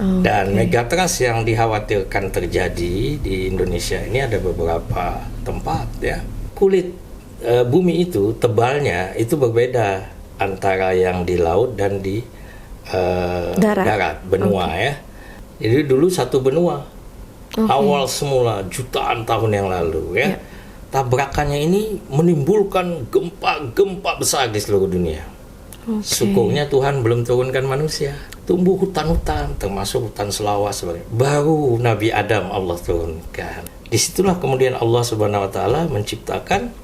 Dan megatrust yang dikhawatirkan terjadi di Indonesia ini ada beberapa tempat ya. Kulit bumi itu tebalnya itu berbeda antara yang di laut dan di darat benua ya. Jadi dulu satu benua. Awal semula jutaan tahun yang lalu ya. Tabrakannya ini menimbulkan gempa-gempa besar di seluruh dunia. Syukurnya Tuhan belum turunkan manusia. Tumbuh hutan-hutan, termasuk hutan selawas. Baru Nabi Adam Allah turunkan. Disitulah kemudian Allah Subhanahu Wa Taala menciptakan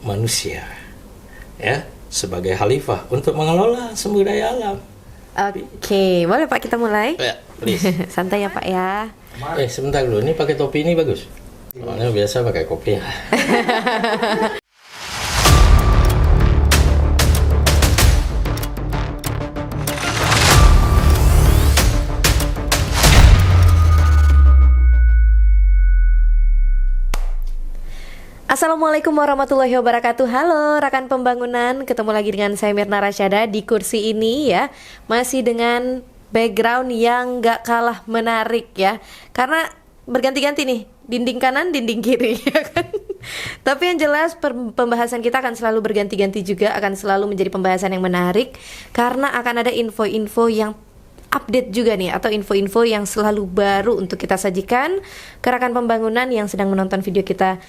manusia, ya, sebagai khalifah untuk mengelola sumber daya alam. Oke, boleh Pak kita mulai? Ya, please. Santai ya Pak ya. Sebentar dulu, ini pakai topi ini bagus. Soalnya biasa pakai kopiah. Assalamualaikum warahmatullahi wabarakatuh. Halo rekan pembangunan, ketemu lagi dengan saya Mirna Rasyada di kursi ini ya. Masih dengan background yang gak kalah menarik ya. Karena berganti-ganti nih, dinding kanan, dinding kiri ya kan. Tapi yang jelas pembahasan kita akan selalu berganti-ganti juga, akan selalu menjadi pembahasan yang menarik. Karena akan ada info-info yang update juga nih, atau info-info yang selalu baru untuk kita sajikan ke rekan pembangunan yang sedang menonton video kita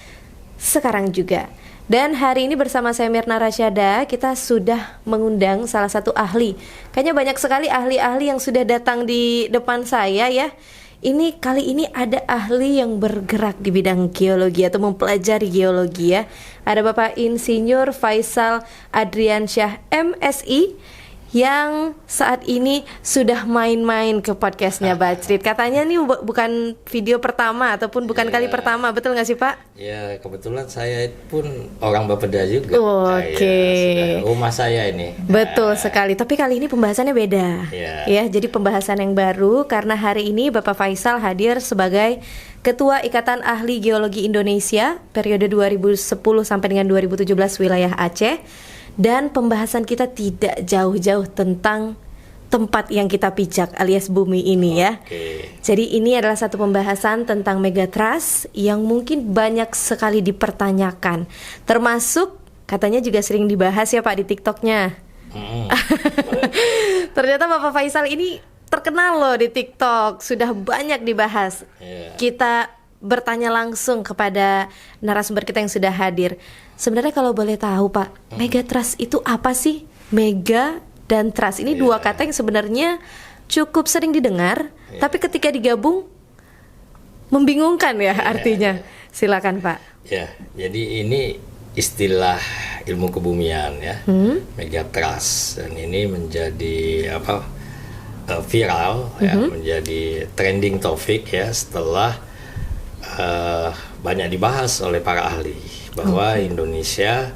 sekarang juga. Dan hari ini bersama saya Mirna Rasyada, kita sudah mengundang salah satu ahli. Kayaknya banyak sekali ahli-ahli yang sudah datang di depan saya ya. Kali ini ada ahli yang bergerak di bidang geologi atau mempelajari geologi ya. Ada Bapak Insinyur Faisal Adriansyah MSI yang saat ini sudah main-main ke podcastnya Bacrit. Katanya nih bukan video pertama ataupun bukan kali pertama, betul nggak sih Pak? Ya, kebetulan saya pun orang Bapeda juga. Oke. Rumah saya ini. Betul sekali, tapi kali ini pembahasannya beda. Ya, jadi pembahasan yang baru karena hari ini Bapak Faisal hadir sebagai Ketua Ikatan Ahli Geologi Indonesia periode 2010 sampai dengan 2017 wilayah Aceh. Dan pembahasan kita tidak jauh-jauh tentang tempat yang kita pijak alias bumi ini ya. Jadi ini adalah satu pembahasan tentang megatrust yang mungkin banyak sekali dipertanyakan. Termasuk katanya juga sering dibahas ya Pak di TikToknya. Ternyata Bapak Faisal ini terkenal loh di TikTok, sudah banyak dibahas. Kita bertanya langsung kepada narasumber kita yang sudah hadir. Sebenarnya kalau boleh tahu Pak, megatrust itu apa sih? Mega dan trust ini dua kata yang sebenarnya cukup sering didengar, tapi ketika digabung membingungkan ya artinya. Silakan Pak. Ya, jadi ini istilah ilmu kebumian ya, megatrust, dan ini menjadi viral ya, menjadi trending topik ya setelah banyak dibahas oleh para ahli bahwa Indonesia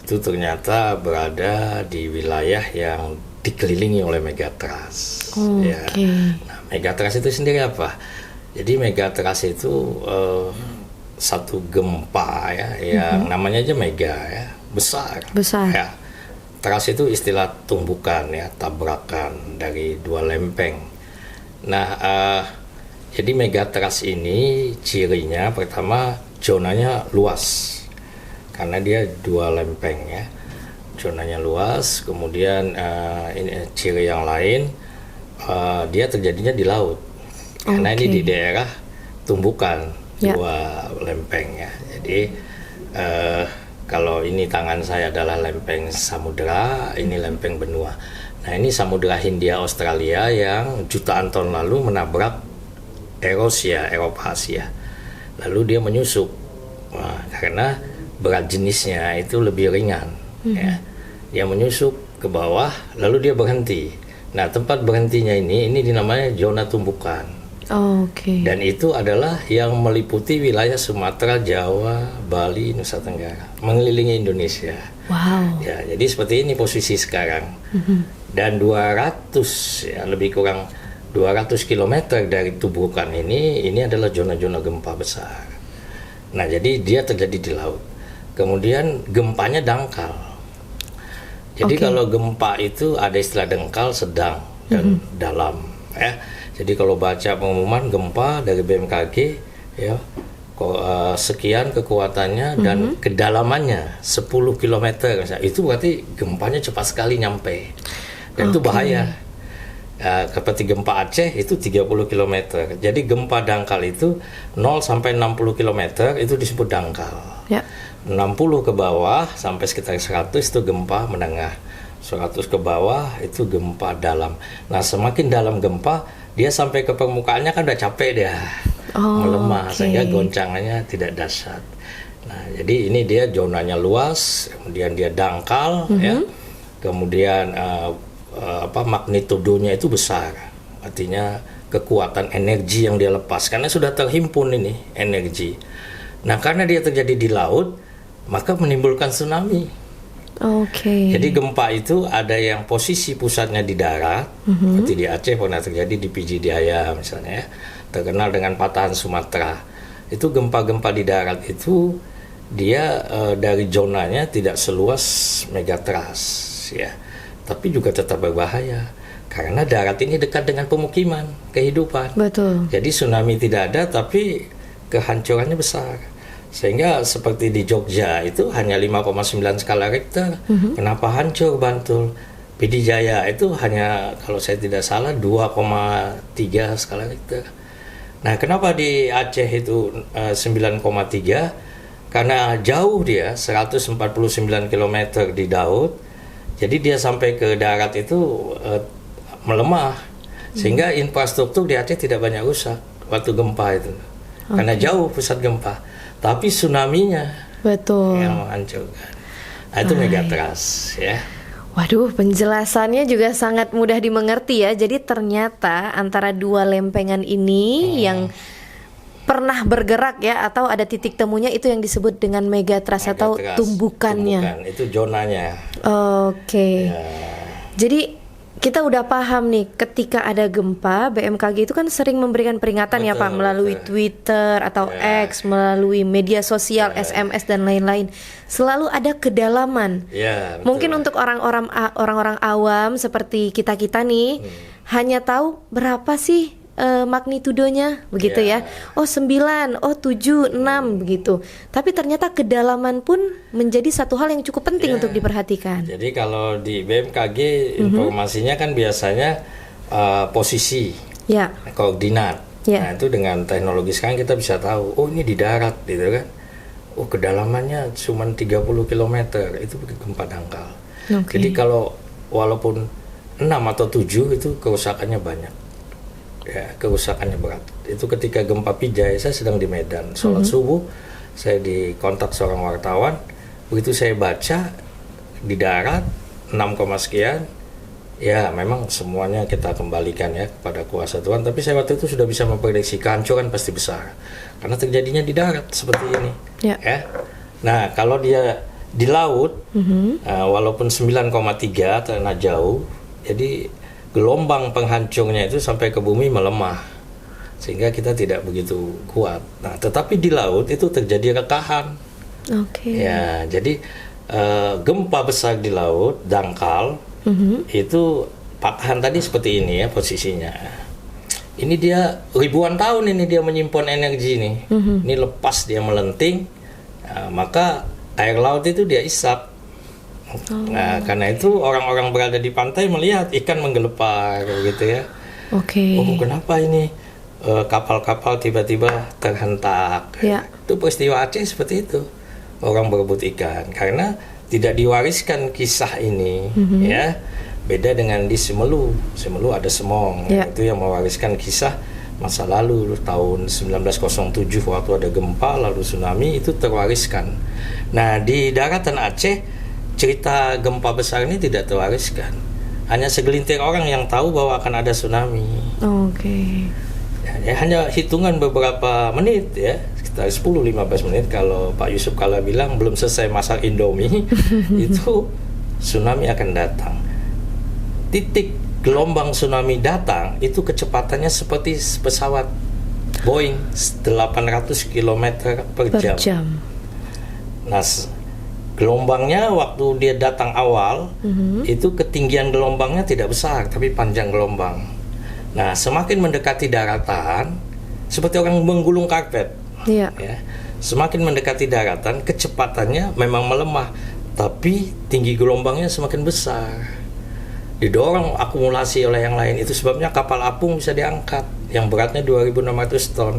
itu ternyata berada di wilayah yang dikelilingi oleh megatrust. Ya. Nah, megatrust itu sendiri apa? Jadi megatrust itu satu gempa ya, yang namanya aja mega ya, besar. Ya. Trust itu istilah tumbukan ya, tabrakan dari dua lempeng. Nah, jadi megatrust ini cirinya pertama zonanya luas. Karena dia dua lempeng ya, zonanya luas. Kemudian ini ciri yang lain, dia terjadinya di laut. Karena ini di daerah tumbukan dua lempeng ya. Jadi kalau ini tangan saya adalah lempeng samudera, ini lempeng benua. Nah ini samudera Hindia Australia yang jutaan tahun lalu menabrak Eropa Asia. Lalu dia menyusup. Karena berat jenisnya itu lebih ringan ya. Dia menyusup ke bawah lalu dia berhenti. Nah tempat berhentinya ini dinamanya zona tumbukan. Dan itu adalah yang meliputi wilayah Sumatera, Jawa, Bali, Nusa Tenggara, mengelilingi Indonesia. Ya, jadi seperti ini posisi sekarang. Dan 200 ya, lebih kurang 200 km dari tumbukan ini adalah zona-zona gempa besar. Nah jadi dia terjadi di laut. Kemudian gempanya dangkal. Jadi kalau gempa itu ada istilah dangkal, sedang, dan dalam ya. Jadi kalau baca pengumuman gempa dari BMKG ya sekian kekuatannya dan kedalamannya 10 km misalnya, itu berarti gempanya cepat sekali nyampe dan itu bahaya. Seperti gempa Aceh itu 30 km. Jadi gempa dangkal itu 0 sampai 60 km itu disebut dangkal. 60 ke bawah sampai sekitar 100 itu gempa menengah. 100 ke bawah itu gempa dalam. Nah, semakin dalam gempa, dia sampai ke permukaannya kan udah capek dia. Melemah sehingga goncangannya tidak dahsyat. Nah, jadi ini dia zonanya luas, kemudian dia dangkal ya. Kemudian magnitudonya itu besar. Artinya kekuatan energi yang dia lepas karena sudah terhimpun ini energi. Nah, karena dia terjadi di laut, maka menimbulkan tsunami. Jadi gempa itu ada yang posisi pusatnya di darat, seperti di Aceh pernah terjadi di Pidi Jaya misalnya ya, terkenal dengan patahan Sumatera. Itu gempa-gempa di darat itu dia dari zonanya tidak seluas megatrust ya, tapi juga tetap berbahaya karena darat ini dekat dengan pemukiman kehidupan. Betul. Jadi tsunami tidak ada tapi kehancurannya besar. Sehingga seperti di Jogja itu hanya 5,9 skala Richter. Kenapa hancur Bantul? Pidi Jaya itu hanya kalau saya tidak salah 2,3 skala Richter. Nah, kenapa di Aceh itu 9,3? Karena jauh dia 149 km di laut. Jadi dia sampai ke darat itu melemah. Sehingga infrastruktur di Aceh tidak banyak rusak waktu gempa itu. Karena jauh pusat gempa. Tapi tsunami-nya yang menghancurkan. Nah, itu megatrust ya. Waduh, penjelasannya juga sangat mudah dimengerti ya. Jadi ternyata antara dua lempengan ini yang pernah bergerak ya, atau ada titik temunya, itu yang disebut dengan megatrust atau tumbukannya. Itu zonanya. Ya. Jadi kita udah paham nih, ketika ada gempa, BMKG itu kan sering memberikan peringatan ya Pak, melalui Twitter atau X, melalui media sosial, SMS dan lain-lain. Selalu ada kedalaman. Mungkin untuk orang-orang awam seperti kita-kita nih, hanya tahu berapa sih magnitudonya begitu ya. Oh 9, oh 7, 6 begitu. Tapi ternyata kedalaman pun menjadi satu hal yang cukup penting untuk diperhatikan. Jadi kalau di BMKG informasinya kan biasanya posisi, koordinat. Nah, itu dengan teknologi sekarang kita bisa tahu, oh ini di darat gitu kan. Oh kedalamannya cuma 30 km, itu gempa dangkal. Jadi kalau walaupun 6 atau 7 itu kerusakannya banyak. Ya, kerusakannya berat. Itu ketika gempa Pijai, saya sedang di Medan, sholat subuh, saya dikontak seorang wartawan, begitu saya baca di darat 6, sekian, ya memang semuanya kita kembalikan ya kepada kuasa Tuhan, tapi saya waktu itu sudah bisa memprediksi kehancuran pasti besar, karena terjadinya di darat seperti ini. Ya. Nah, kalau dia di laut, walaupun 9,3 karena jauh, jadi gelombang penghancurnya itu sampai ke bumi melemah sehingga kita tidak begitu kuat. Nah, tetapi di laut itu terjadi rekahan. Ya, jadi gempa besar di laut dangkal itu patahan tadi seperti ini ya posisinya. Ini dia ribuan tahun ini dia menyimpan energi ini. Ini lepas dia melenting, maka air laut itu dia isap. Nah, karena itu orang-orang berada di pantai melihat ikan menggelepar gitu ya. Oh, kenapa ini kapal-kapal tiba-tiba terhentak? Itu peristiwa Aceh seperti itu. Orang berebut ikan karena tidak diwariskan kisah ini ya. Beda dengan di Semelu. Semelu ada Semong, itu yang mewariskan kisah masa lalu tahun 1907 waktu ada gempa lalu tsunami, itu terwariskan. Nah, di daratan Aceh cerita gempa besar ini tidak terwariskan. Hanya segelintir orang yang tahu bahwa akan ada tsunami. Ya, hanya hitungan beberapa menit ya, sekitar 10-15 menit. Kalau Pak Yusuf Kala bilang belum selesai masak Indomie, itu tsunami akan datang. Titik gelombang tsunami datang, itu kecepatannya seperti pesawat Boeing 800 km per jam. Nah, gelombangnya waktu dia datang awal itu ketinggian gelombangnya tidak besar tapi panjang gelombang. Nah, semakin mendekati daratan, seperti orang menggulung karpet. Iya. Ya, semakin mendekati daratan, kecepatannya memang melemah, tapi tinggi gelombangnya semakin besar. Didorong akumulasi oleh yang lain. Itu sebabnya kapal apung bisa diangkat, yang beratnya 2.600 ton.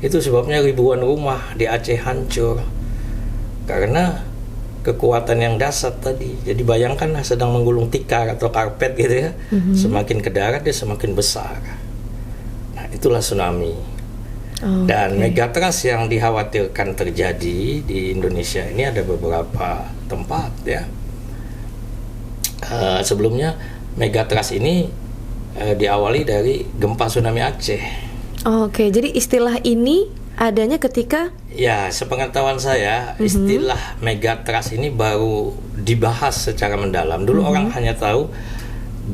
Itu sebabnya ribuan rumah di Aceh hancur karena kekuatan yang dahsyat tadi. Jadi bayangkanlah sedang menggulung tikar atau karpet gitu ya. Semakin ke darat dia semakin besar. Nah, itulah tsunami. Dan megatrust yang dikhawatirkan terjadi di Indonesia ini ada beberapa tempat ya. Sebelumnya megatrust ini diawali dari gempa tsunami Aceh. Oke, jadi istilah ini adanya ketika, ya, sepengetahuan saya istilah megatrust ini baru dibahas secara mendalam. Dulu orang hanya tahu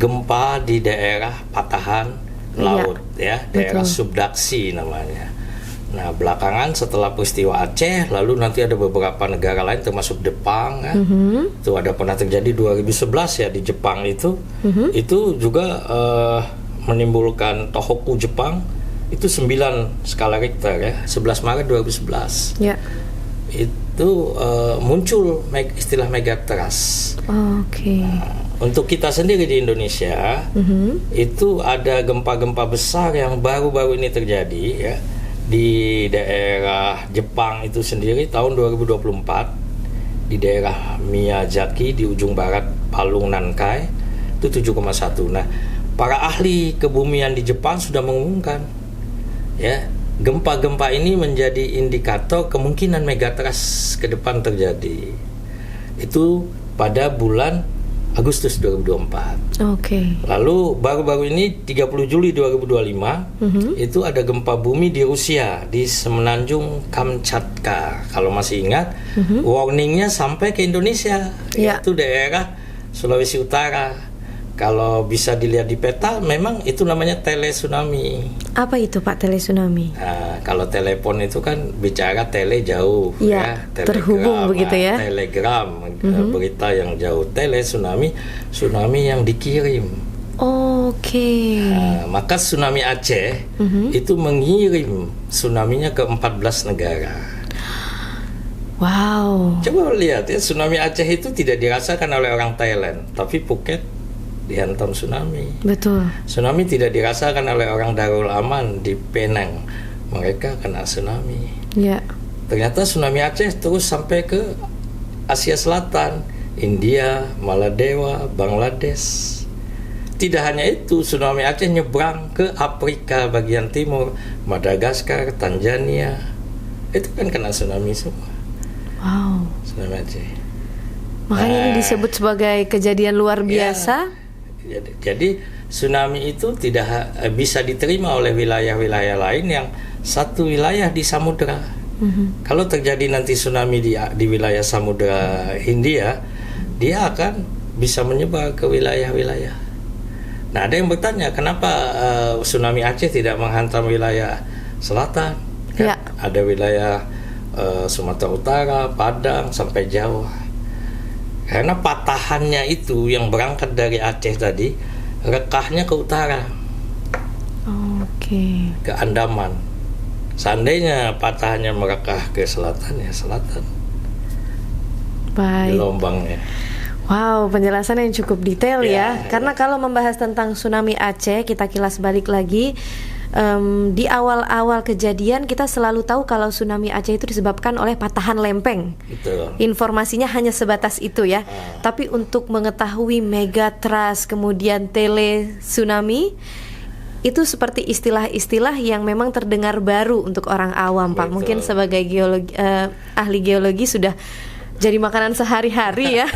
gempa di daerah patahan laut, ya, daerah subduksi namanya. Nah, belakangan setelah peristiwa Aceh, lalu nanti ada beberapa negara lain termasuk Jepang, ya. Itu ada pernah terjadi 2011 ya di Jepang itu juga menimbulkan Tohoku Jepang. Itu 9 skala Richter ya, 11 Maret 2011. Ya. Itu muncul istilah megatrust. Oke. Untuk kita sendiri di Indonesia, itu ada gempa-gempa besar yang baru-baru ini terjadi ya. Di daerah Jepang itu sendiri tahun 2024, di daerah Miyazaki di ujung barat Palung Nankai itu 7,1. Nah, para ahli kebumian di Jepang sudah mengumumkan ya, gempa-gempa ini menjadi indikator kemungkinan megatrust ke depan terjadi. Itu pada bulan Agustus 2024. Oke. Lalu baru-baru ini 30 Juli 2025 itu ada gempa bumi di Rusia di semenanjung Kamchatka. Kalau masih ingat, warningnya sampai ke Indonesia, yaitu daerah Sulawesi Utara. Kalau bisa dilihat di peta, memang itu namanya tele-tsunami. Apa itu Pak tele-tsunami? Nah, kalau telepon itu kan bicara tele jauh, ya, terhubung begitu ya. Telegram, berita yang jauh. Tele-tsunami, tsunami yang dikirim. Oke. Nah, maka tsunami Aceh itu mengirim tsunaminya ke 14 negara. Wow. Coba lihat ya, tsunami Aceh itu tidak dirasakan oleh orang Thailand, tapi Phuket dihantam tsunami. Betul. Tsunami tidak dirasakan oleh orang Darul Aman di Penang, mereka kena tsunami. Ya. Ternyata tsunami Aceh terus sampai ke Asia Selatan, India, Maladewa, Bangladesh. Tidak hanya itu, tsunami Aceh nyebrang ke Afrika bagian timur, Madagaskar, Tanzania. Itu kan kena tsunami semua. Wow. Tsunami Aceh. Makanya ini disebut sebagai kejadian luar biasa. Jadi tsunami itu tidak bisa diterima oleh wilayah-wilayah lain yang satu wilayah di samudera. Kalau terjadi nanti tsunami di wilayah Samudra Hindia, dia akan bisa menyebar ke wilayah-wilayah. Nah, ada yang bertanya kenapa tsunami Aceh tidak menghantam wilayah selatan? Kan ada wilayah Sumatera Utara, Padang sampai Jawa. Karena patahannya itu yang berangkat dari Aceh tadi, rekahnya ke utara, ke Andaman. Seandainya patahannya merekah ke selatan, ya selatan. Baik. Gelombangnya. Wow, penjelasan yang cukup detail ya. Karena kalau membahas tentang tsunami Aceh, kita kilas balik lagi. Di awal-awal kejadian kita selalu tahu kalau tsunami Aceh itu disebabkan oleh patahan lempeng. Betul. Informasinya hanya sebatas itu ya. Tapi untuk mengetahui megatrust kemudian tele tsunami itu seperti istilah-istilah yang memang terdengar baru untuk orang awam, Pak. Mungkin sebagai ahli geologi sudah jadi makanan sehari-hari ya.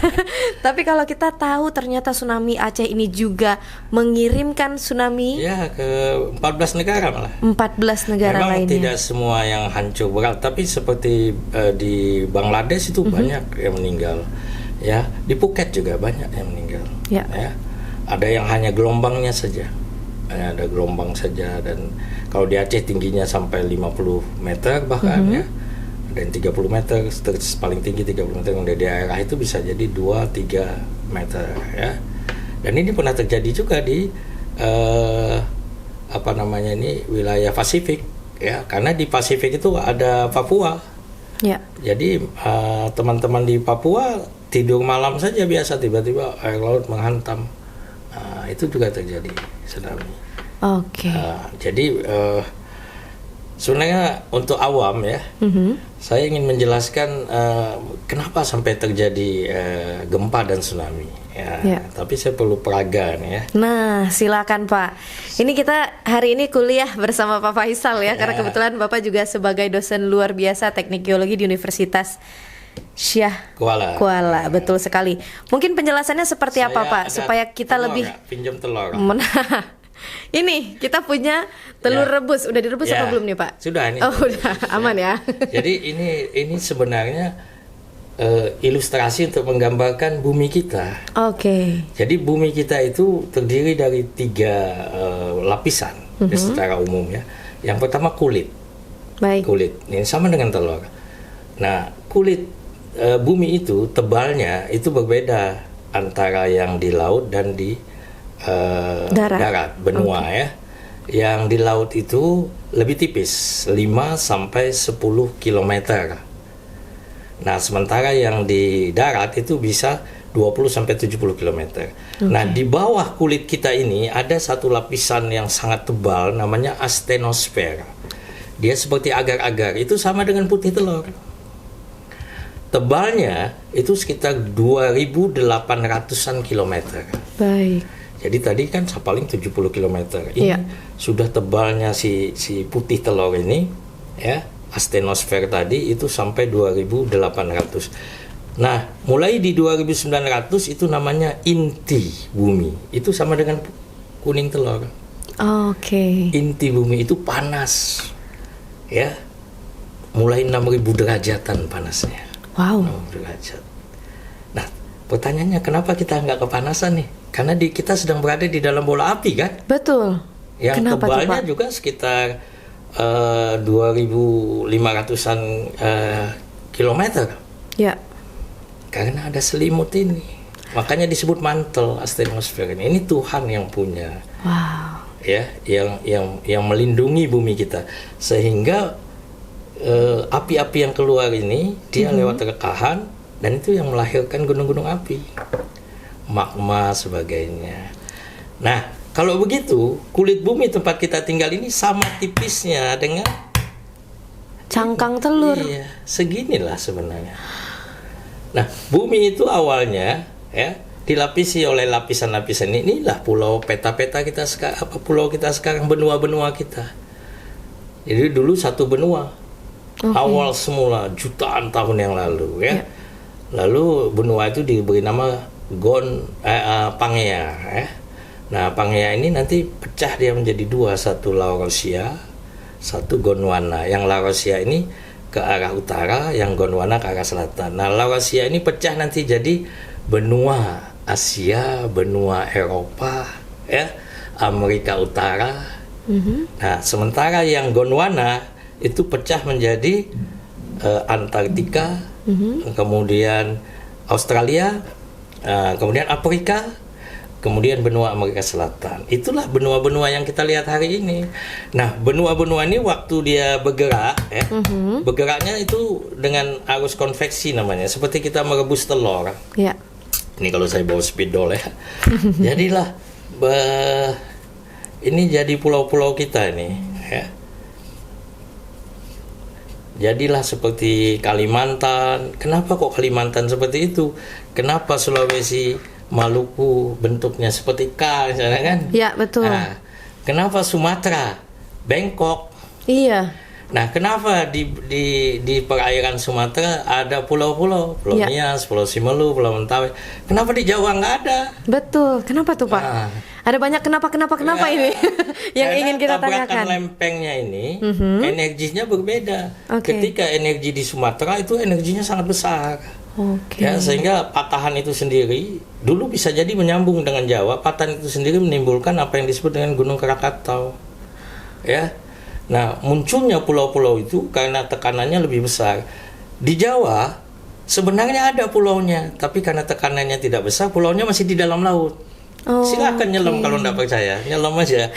Tapi kalau kita tahu ternyata tsunami Aceh ini juga mengirimkan tsunami ke 14 negara malah. 14 negara memang lainnya. Tidak semua yang hancur berat, tapi seperti di Bangladesh itu banyak yang meninggal. Ya, di Phuket juga banyak yang meninggal. Ya. Ada yang hanya gelombangnya saja. Ada gelombang saja, dan kalau di Aceh tingginya sampai 50 meter bahkan ya. Dan 30 meter, paling tinggi 30 meter, yang dari daerah itu bisa jadi 2-3 meter ya. Dan ini pernah terjadi juga di wilayah Pasifik ya, karena di Pasifik itu ada Papua. Ya. Jadi teman-teman di Papua tidur malam saja biasa tiba-tiba air laut menghantam. Itu juga terjadi tsunami. Oke. Jadi sebenarnya untuk awam ya, saya ingin menjelaskan kenapa sampai terjadi gempa dan tsunami. Ya. Tapi saya perlu peraga nih ya. Nah, silakan Pak. Ini kita hari ini kuliah bersama Pak Faisal ya, karena kebetulan Bapak juga sebagai dosen luar biasa Teknik Geologi di Universitas Syah Kuala. Betul sekali. Mungkin penjelasannya seperti apa Pak, supaya kita lebih pinjam telur. Ini kita punya telur rebus. Udah direbus apa belum nih Pak? Sudah ini. Oh, udah aman ya. Jadi ini sebenarnya ilustrasi untuk menggambarkan bumi kita. Oke. Jadi bumi kita itu terdiri dari 3 lapisan secara umum ya. Yang pertama kulit. Baik. Kulit. Ini sama dengan telur. Nah, kulit bumi itu tebalnya itu berbeda antara yang di laut dan di darat, benua ya. Yang di laut itu lebih tipis, 5 sampai 10 km. Nah, sementara yang di darat itu bisa 20 sampai 70 km. Nah, di bawah kulit kita ini ada satu lapisan yang sangat tebal namanya astenosfer. Dia seperti agar-agar, itu sama dengan putih telur. Tebalnya itu sekitar 2.800-an kilometer. Baik. Jadi tadi kan paling 70 km. Ini sudah tebalnya si putih telur ini ya. Astenosfer tadi itu sampai 2.800. Nah, mulai di 2.900 itu namanya inti bumi. Itu sama dengan kuning telur. Oke. Inti bumi itu panas. Ya. Mulai 6.000 derajatan panasnya. Wow. 6.000 derajat. Nah, pertanyaannya kenapa kita nggak kepanasan nih? Karena kita sedang berada di dalam bola api kan? Betul. Yang kenapa tebalnya juga sekitar 2.500-an kilometer. Ya. Karena ada selimut ini. Makanya disebut mantel astenosfer ini. Ini Tuhan yang punya. Wow. Ya, yang melindungi bumi kita. Sehingga api-api yang keluar ini dia lewat rekahan dan itu yang melahirkan gunung-gunung api. Magma sebagainya. Nah, kalau begitu, kulit bumi tempat kita tinggal ini sama tipisnya dengan cangkang telur. Iya, seginilah sebenarnya. Nah, bumi itu awalnya ya dilapisi oleh lapisan-lapisan ini. Inilah pulau peta-peta kita sekarang, pulau kita sekarang, benua-benua kita. Jadi dulu satu benua. Awal semula jutaan tahun yang lalu ya. Lalu benua itu diberi nama Pangea ya. Nah, Pangea ini nanti pecah dia menjadi 2, satu Laurasia, satu Gondwana. Yang Laurasia ini ke arah utara, yang Gondwana ke arah selatan. Nah, Laurasia ini pecah nanti jadi benua Asia, benua Eropa, ya, Amerika Utara. Nah, sementara yang Gondwana itu pecah menjadi Antartika, kemudian Australia, kemudian Afrika, kemudian benua Amerika Selatan. Itulah benua-benua yang kita lihat hari ini. Nah, benua-benua ini waktu dia bergerak, bergeraknya itu dengan arus konveksi namanya, seperti kita merebus telur. Ya. Ini kalau saya bawa spidol ya. Jadilah ini jadi pulau-pulau kita ini, ya. Jadilah seperti Kalimantan. Kenapa kok Kalimantan seperti itu? Kenapa Sulawesi, Maluku bentuknya seperti K misalnya kan? Ya, betul. Nah, kenapa Sumatera, Bangkok? Iya. Nah, kenapa di perairan Sumatera ada pulau-pulau, Pulau Nias, Pulau Simelu, Pulau Mentawai? Kenapa di Jawa nggak ada? Betul. Kenapa tuh, Pak? Nah, ada banyak kenapa ini yang ingin kita tanyakan. Tabrakan lempengnya ini energinya berbeda. Okay. Ketika energi di Sumatera itu energinya sangat besar. Okay. Ya, sehingga patahan itu sendiri dulu bisa jadi menyambung dengan Jawa. Patahan itu sendiri menimbulkan apa yang disebut dengan Gunung Krakatau. Ya. Nah, munculnya pulau-pulau itu karena tekanannya lebih besar. Di Jawa sebenarnya ada pulaunya, tapi karena tekanannya tidak besar, pulaunya masih di dalam laut. Silakan nyelam kalau nggak percaya, nyelam aja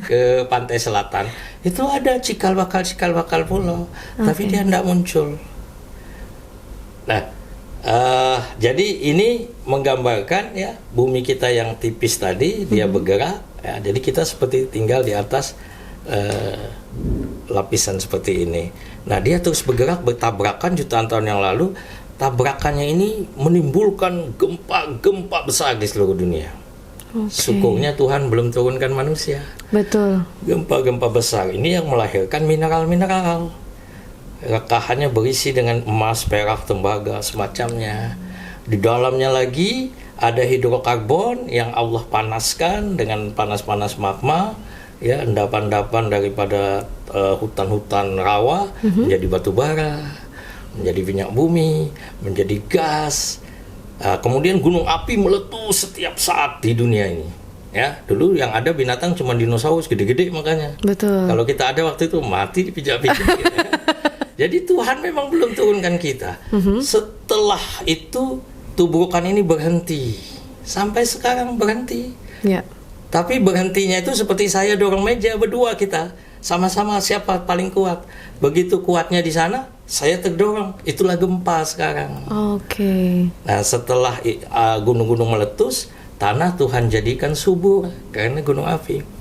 ke pantai selatan. Itu ada cikal bakal pulau, tapi dia nggak muncul. Nah, jadi ini menggambarkan ya bumi kita yang tipis tadi dia bergerak. Ya, jadi kita seperti tinggal di atas lapisan seperti ini. Nah, dia terus bergerak bertabrakan jutaan tahun yang lalu. Tabrakannya ini menimbulkan gempa-gempa besar di seluruh dunia. Syukurnya Tuhan belum turunkan manusia. Betul. Gempa-gempa besar ini yang melahirkan mineral-mineral. Rekahannya berisi dengan emas, perak, tembaga, semacamnya. Di dalamnya lagi ada hidrokarbon yang Allah panaskan dengan panas-panas magma, ya, endapan-endapan daripada hutan-hutan rawa menjadi batu bara, menjadi minyak bumi, menjadi gas. Kemudian gunung api meletus setiap saat di dunia ini. Ya, dulu yang ada binatang cuma dinosaurus gede-gede makanya. Betul. Kalau kita ada waktu itu mati dipijak-pijak. Gitu, ya. Jadi Tuhan memang belum turunkan kita. Setelah itu tubrukan ini berhenti. Sampai sekarang berhenti. Ya. Tapi berhentinya itu seperti saya dorong meja berdua kita. Sama-sama siapa paling kuat. Begitu kuatnya di sana, saya terdorong. Itulah gempa sekarang. Oke. Nah, setelah gunung-gunung meletus, tanah Tuhan jadikan subur karena gunung api.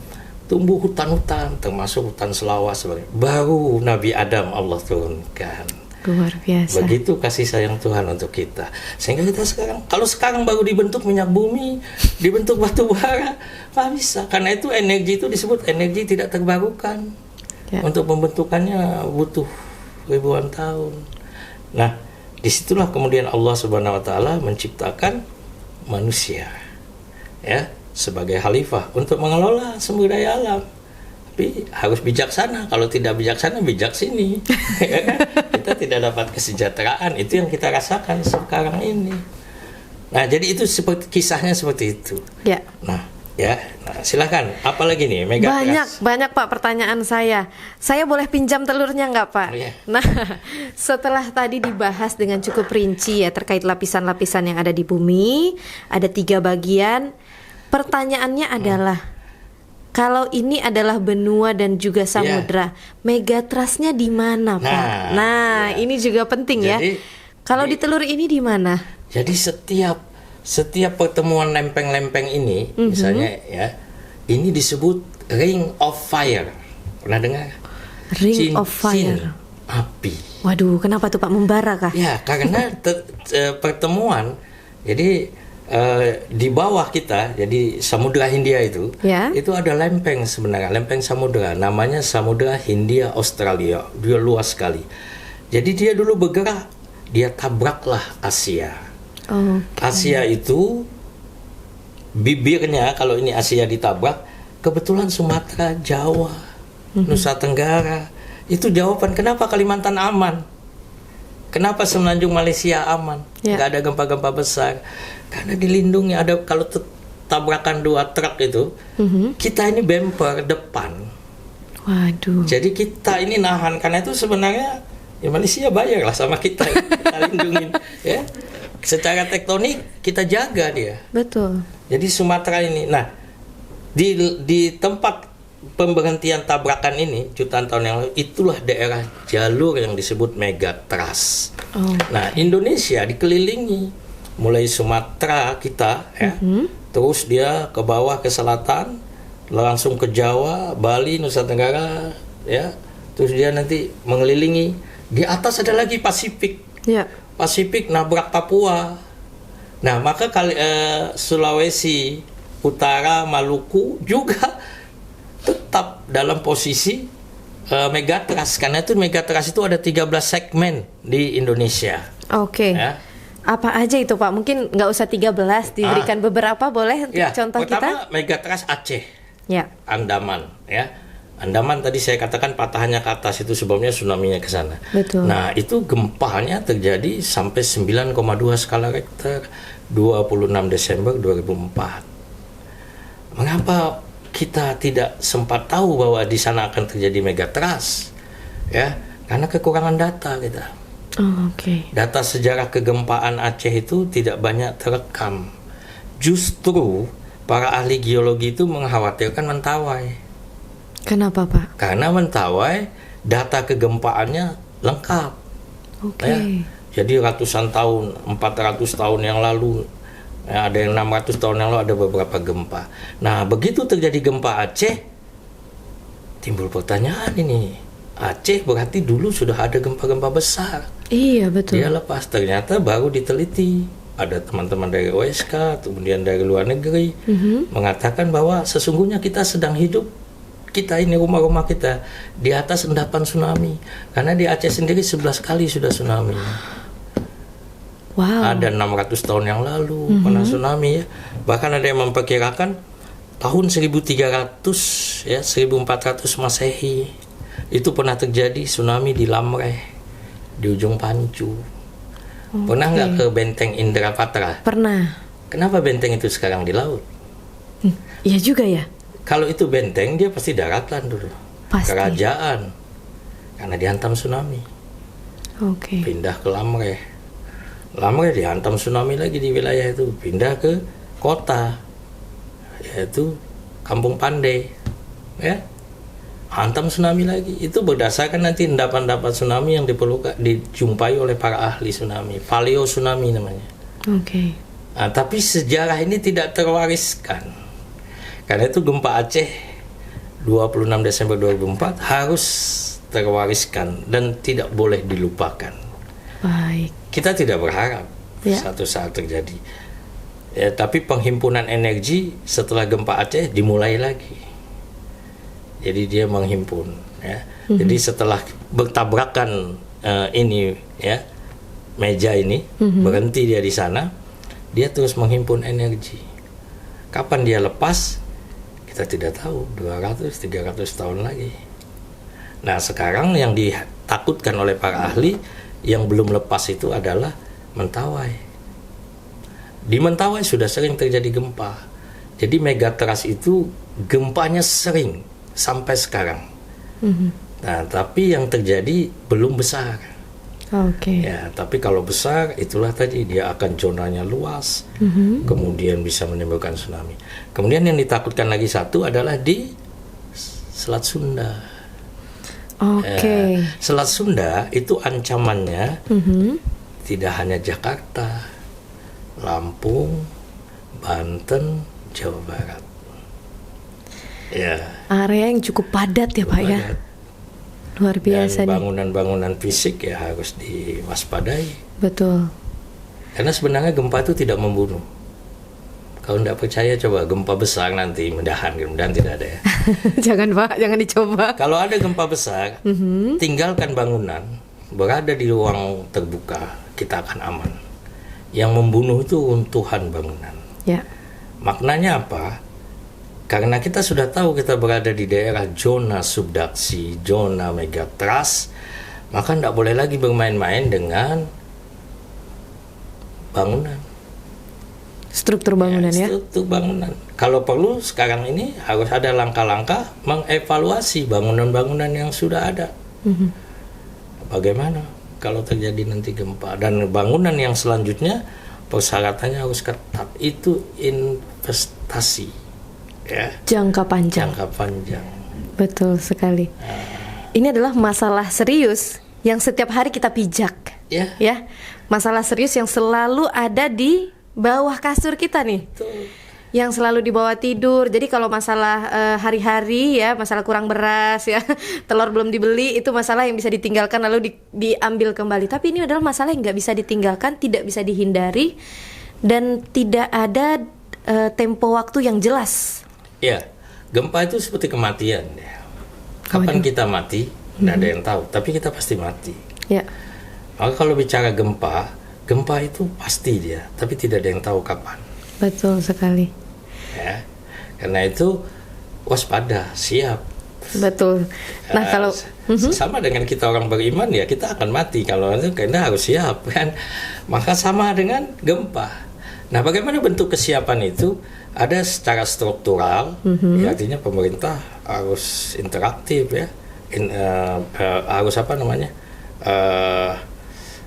Tumbuh hutan-hutan, termasuk hutan selawas sebagai. Baru Nabi Adam Allah turunkan. Luar biasa. Begitu kasih sayang Tuhan untuk kita. Sehingga kita sekarang, kalau sekarang baru dibentuk minyak bumi, dibentuk batu bara, nggak bisa. Karena itu energi itu disebut energi tidak terbarukan. Ya. Untuk pembentukannya butuh ribuan tahun. Nah, disitulah kemudian Allah Subhanahu Wa Taala menciptakan manusia, ya, sebagai khalifah untuk mengelola sumber daya alam. Tapi harus bijaksana. Kalau tidak bijaksana, bijak sini. Kita tidak dapat kesejahteraan. Itu yang kita rasakan sekarang ini. Nah, jadi itu seperti kisahnya seperti itu. Ya. Nah, silakan. Apalagi nih, Megatrust? Banyak Pak pertanyaan saya. Saya boleh pinjam telurnya nggak Pak? Oh, iya. Nah, setelah tadi dibahas dengan cukup rinci ya terkait lapisan-lapisan yang ada di bumi, ada 3 bagian. Pertanyaannya adalah, kalau ini adalah benua dan juga samudra, Megatrustnya di mana, Pak? Nah, ini juga penting. Jadi, ya. Kalau di telur ini di mana? Jadi setiap pertemuan lempeng-lempeng ini, misalnya ya, ini disebut Ring of Fire. Pernah dengar? Ring of Fire. Api. Waduh, kenapa tuh Pak, membara kah? Ya, karena pertemuan. Jadi di bawah kita, jadi Samudra Hindia itu ada lempeng sebenarnya, lempeng samudra, namanya Samudra Hindia Australia, dia luas sekali. Jadi dia dulu bergerak, dia tabraklah Asia. Asia itu bibirnya, kalau ini Asia ditabrak, kebetulan Sumatera, Jawa, Nusa Tenggara. Itu jawaban kenapa Kalimantan aman. Kenapa semenanjung Malaysia aman? Nggak ada gempa-gempa besar. Karena dilindungi. Ada kalau tabrakan 2 truk itu, kita ini bumper depan. Waduh. Jadi kita ini nahan. Karena itu sebenarnya ya Malaysia bayar lah sama kita. Kita lindungin. Ya. Secara tektonik kita jaga dia. Betul. Jadi Sumatera ini. Nah, di tempat pemberhentian tabrakan ini jutaan tahun yang lalu, itulah daerah jalur yang disebut Megatrust. Nah, Indonesia dikelilingi mulai Sumatera kita, ya, terus dia ke bawah ke selatan, langsung ke Jawa, Bali, Nusa Tenggara, ya, terus dia nanti mengelilingi. Di atas ada lagi Pasifik, Pasifik nabrak Papua. Nah, maka Sulawesi Utara, Maluku juga tetap dalam posisi Megatrust, karena itu Megatrust itu ada 13 segmen di Indonesia. Oke. Ya. Apa aja itu Pak? Mungkin nggak usah 13, diberikan beberapa boleh untuk contoh pertama, kita. Pertama Megatrust Aceh, Andaman, ya. Andaman tadi saya katakan patahannya ke atas, itu sebabnya tsunami-nya ke sana. Betul. Nah, itu gempanya terjadi sampai 9,2 skala Richter 26 Desember 2004. Mengapa kita tidak sempat tahu bahwa di sana akan terjadi Megatrust? Ya, karena kekurangan data kita. Data sejarah kegempaan Aceh itu tidak banyak terekam. Justru para ahli geologi itu mengkhawatirkan Mentawai. Kenapa, Pak? Karena Mentawai data kegempaannya lengkap. Oke. Ya. Jadi ratusan tahun, 400 tahun yang lalu, ya, ada yang 600 tahun yang lalu ada beberapa gempa. Nah, begitu terjadi gempa Aceh, timbul pertanyaan ini. Aceh berarti dulu sudah ada gempa-gempa besar. Iya, betul. Dia lepas, ternyata baru diteliti. Ada teman-teman dari OSK, kemudian dari luar negeri, mengatakan bahwa sesungguhnya kita sedang hidup, kita ini rumah-rumah kita di atas endapan tsunami. Karena di Aceh sendiri 11 kali sudah tsunami. Wow. Ada 600 tahun yang lalu pernah tsunami ya. Bahkan ada yang memperkirakan tahun 1300 ya, 1400 Masehi itu pernah terjadi tsunami di Lamreh di ujung Pancu. Pernah nggak ke benteng Indrapatra? Pernah. Kenapa benteng itu sekarang di laut? Iya juga ya. Kalau itu benteng dia pasti daratan dulu. Pasti. Kerajaan. Karena dihantam tsunami. Oke. Pindah ke Lamreh. Lamreh dihantam tsunami lagi di wilayah itu. Pindah ke kota. Yaitu Kampung Pandai. Ya. Hantam tsunami lagi. Itu berdasarkan nanti endapan-endapan tsunami yang dijumpai oleh para ahli tsunami. Paleo tsunami namanya. Oke. Nah, tapi sejarah ini tidak terwariskan. Karena itu gempa Aceh 26 Desember 2004 harus terwariskan dan tidak boleh dilupakan. Baik. Kita tidak berharap Ya. satu saat terjadi. Ya, tapi penghimpunan energi setelah gempa Aceh dimulai lagi. Jadi dia menghimpun ya. Jadi setelah bertabrakan ini ya, meja ini berhenti dia di sana, dia terus menghimpun energi. Kapan dia lepas? Kita tidak tahu, 200-300 tahun lagi. Nah, sekarang yang ditakutkan oleh para ahli yang belum lepas itu adalah Mentawai. Di Mentawai sudah sering terjadi gempa. Jadi megatrust itu gempanya sering sampai sekarang. Nah, tapi yang terjadi belum besar. Oke. Ya, tapi kalau besar itulah tadi dia akan zonanya luas, kemudian bisa menimbulkan tsunami. Kemudian yang ditakutkan lagi satu adalah di Selat Sunda. Oke. Selat Sunda itu ancamannya tidak hanya Jakarta, Lampung, Banten, Jawa Barat. Ya. Area yang cukup padat ya, Pak ya. Luar biasa Dan nih. bangunan-bangunan fisik ya harus diwaspadai. Betul. Karena sebenarnya gempa itu tidak membunuh. Kalau tidak percaya coba gempa besar nanti mudahan tidak ada ya. Jangan, Pak, jangan dicoba. Kalau ada gempa besar, tinggalkan bangunan, berada di ruang terbuka, kita akan aman. Yang membunuh itu runtuhan bangunan. Ya. Maknanya apa? Karena kita sudah tahu kita berada di daerah zona subduksi, zona megatrust, maka tidak boleh lagi bermain-main dengan bangunan. Struktur bangunan ya. Struktur bangunan. Kalau perlu sekarang ini harus ada langkah-langkah mengevaluasi bangunan-bangunan yang sudah ada. Bagaimana kalau terjadi nanti gempa, dan bangunan yang selanjutnya persyaratannya harus ketat. Itu investasi. Ya. Jangka panjang. Jangka panjang. Betul sekali. Ini adalah masalah serius yang setiap hari kita pijak. Ya. Ya. Masalah serius yang selalu ada di bawah kasur kita nih. Betul. Yang selalu dibawa tidur. Jadi kalau masalah hari-hari ya, masalah kurang beras ya, telur belum dibeli, itu masalah yang bisa ditinggalkan lalu diambil kembali. Tapi ini adalah masalah yang nggak bisa ditinggalkan, tidak bisa dihindari, dan tidak ada tempo waktu yang jelas. Ya, gempa itu seperti kematian ya. Kapan kita mati, tidak ada yang tahu, tapi kita pasti mati. Ya. Maka kalau bicara gempa itu pasti dia, tapi tidak ada yang tahu kapan. Betul sekali. Ya, karena itu waspada, siap. Betul. Nah kalau sama dengan kita orang beriman ya, kita akan mati. Kalau itu karena harus siap kan. Maka sama dengan gempa. Nah, bagaimana bentuk kesiapan itu? Ada secara struktural, ya, artinya pemerintah harus interaktif ya, harus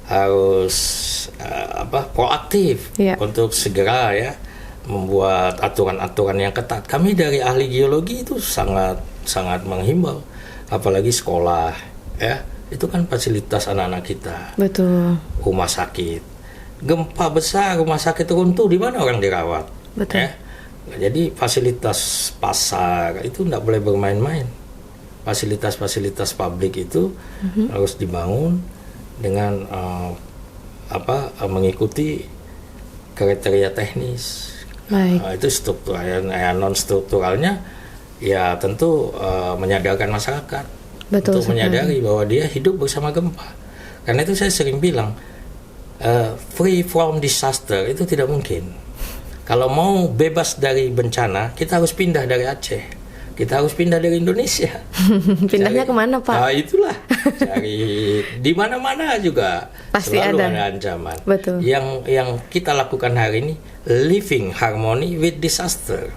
harus proaktif untuk segera ya membuat aturan-aturan yang ketat. Kami dari ahli geologi itu sangat menghimbau, apalagi sekolah, ya, itu kan fasilitas anak-anak kita. Betul. Rumah sakit, gempa besar, rumah sakit runtuh, di mana orang dirawat? Betul. Ya? Jadi fasilitas pasar itu tidak boleh bermain-main. Fasilitas-fasilitas publik itu harus dibangun dengan mengikuti kriteria teknis. Itu struktural, non strukturalnya ya tentu menyadarkan masyarakat. Betul, untuk menyadari bahwa dia hidup bersama gempa. Karena itu saya sering bilang free from disaster itu tidak mungkin. Kalau mau bebas dari bencana, kita harus pindah dari Aceh. Kita harus pindah dari Indonesia. Pindahnya kemana, Pak? Itulah. Cari di mana-mana juga pasti selalu ada ancaman. Betul. Yang kita lakukan hari ini, living harmony with disaster.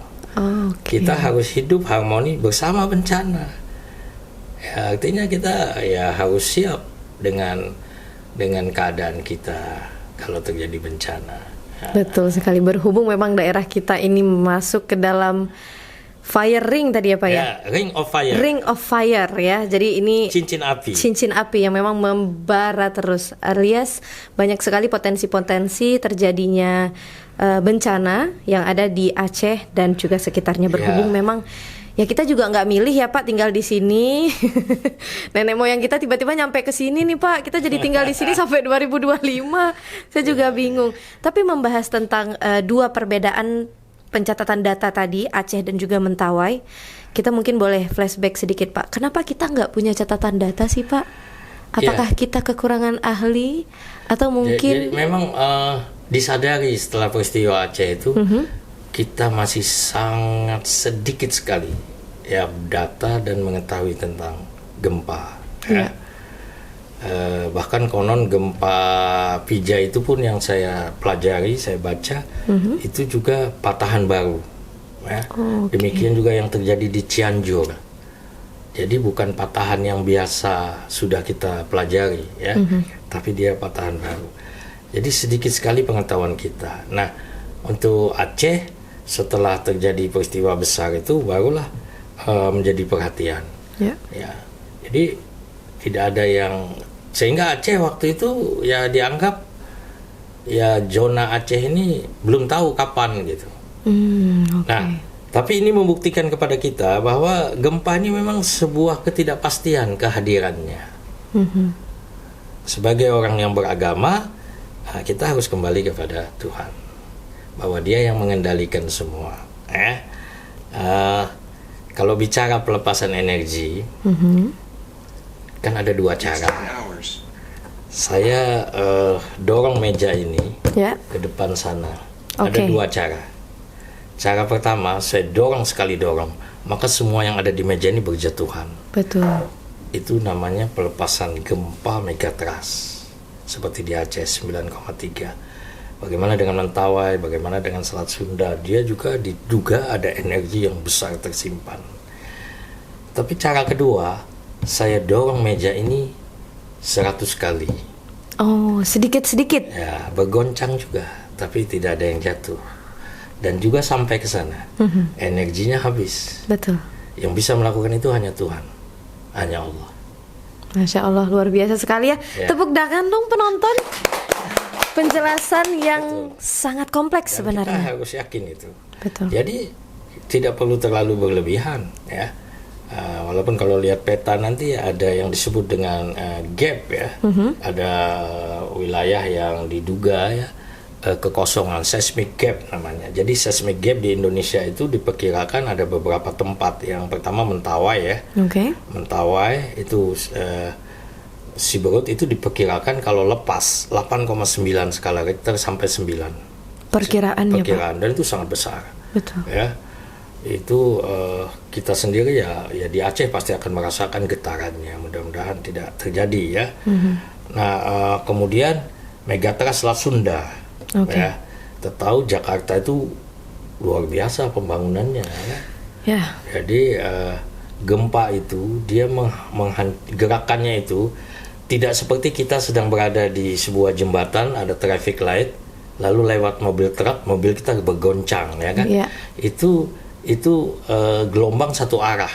Kita harus hidup harmoni bersama bencana. Ya, artinya kita ya harus siap dengan keadaan kita kalau terjadi bencana. Betul sekali. Berhubung memang daerah kita ini masuk ke dalam fire ring tadi ya Pak ya? Ring of fire. Ring of fire ya. Jadi ini cincin api. Cincin api yang memang membara terus, alias banyak sekali potensi-potensi terjadinya bencana yang ada di Aceh dan juga sekitarnya. Berhubung memang ya kita juga nggak milih ya Pak tinggal di sini. Nenek moyang kita tiba-tiba nyampe ke sini nih Pak. Kita jadi tinggal di sini sampai 2025. Saya juga bingung. Tapi membahas tentang dua perbedaan pencatatan data tadi, Aceh dan juga Mentawai, kita mungkin boleh flashback sedikit Pak. Kenapa kita nggak punya catatan data sih Pak? Apakah kita kekurangan ahli atau mungkin? Jadi memang disadari setelah peristiwa Aceh itu kita masih sangat sedikit sekali ya data dan mengetahui tentang gempa. Ya. Bahkan konon gempa Pija itu pun yang saya pelajari, saya baca, itu juga patahan baru. Ya. Demikian juga yang terjadi di Cianjur. Jadi bukan patahan yang biasa sudah kita pelajari, ya, tapi dia patahan baru. Jadi sedikit sekali pengetahuan kita. Nah, untuk Aceh setelah terjadi peristiwa besar itu barulah menjadi perhatian. Ya. Jadi tidak ada yang, sehingga Aceh waktu itu ya dianggap ya zona Aceh ini belum tahu kapan gitu. Nah, tapi ini membuktikan kepada kita bahwa gempa ini memang sebuah ketidakpastian kehadirannya. Sebagai orang yang beragama, kita harus kembali kepada Tuhan, bahwa Dia yang mengendalikan semua. Kalau bicara pelepasan energi, kan ada dua cara. Saya dorong meja ini ke depan sana. Ada dua cara. Cara pertama, saya dorong sekali dorong, maka semua yang ada di meja ini berjatuhan. Betul. Itu namanya pelepasan gempa megatrust, seperti di Aceh 9,3. Bagaimana dengan Mentawai, bagaimana dengan Selat Sunda, dia juga diduga ada energi yang besar tersimpan. Tapi cara kedua, saya dorong meja ini 100 kali. Sedikit-sedikit. Ya, bergoncang juga, tapi tidak ada yang jatuh. Dan juga sampai ke sana, energinya habis. Betul. Yang bisa melakukan itu hanya Tuhan, hanya Allah. Masya Allah, luar biasa sekali ya. Tepuk tangan dong penonton. Penjelasan yang sangat kompleks. Dan sebenarnya. Kita harus yakin itu. Betul. Jadi tidak perlu terlalu berlebihan, ya. Walaupun kalau lihat peta nanti ada yang disebut dengan gap, ya. Ada wilayah yang diduga ya kekosongan, seismic gap namanya. Jadi seismic gap di Indonesia itu diperkirakan ada beberapa tempat. Yang pertama Mentawai ya. Mentawai itu Siberut itu diperkirakan kalau lepas 8,9 skala Richter sampai 9. Perkiraan dan itu sangat besar. Betul. Ya. Itu kita sendiri ya di Aceh pasti akan merasakan getarannya. Mudah-mudahan tidak terjadi ya. Nah, kemudian megatrust Selat Sunda. Ya, kita tahu Jakarta itu luar biasa pembangunannya. Ya. Jadi gempa itu dia gerakannya itu tidak seperti kita sedang berada di sebuah jembatan, ada traffic light, lalu lewat mobil truk, mobil kita bergoncang, ya kan? Itu gelombang satu arah,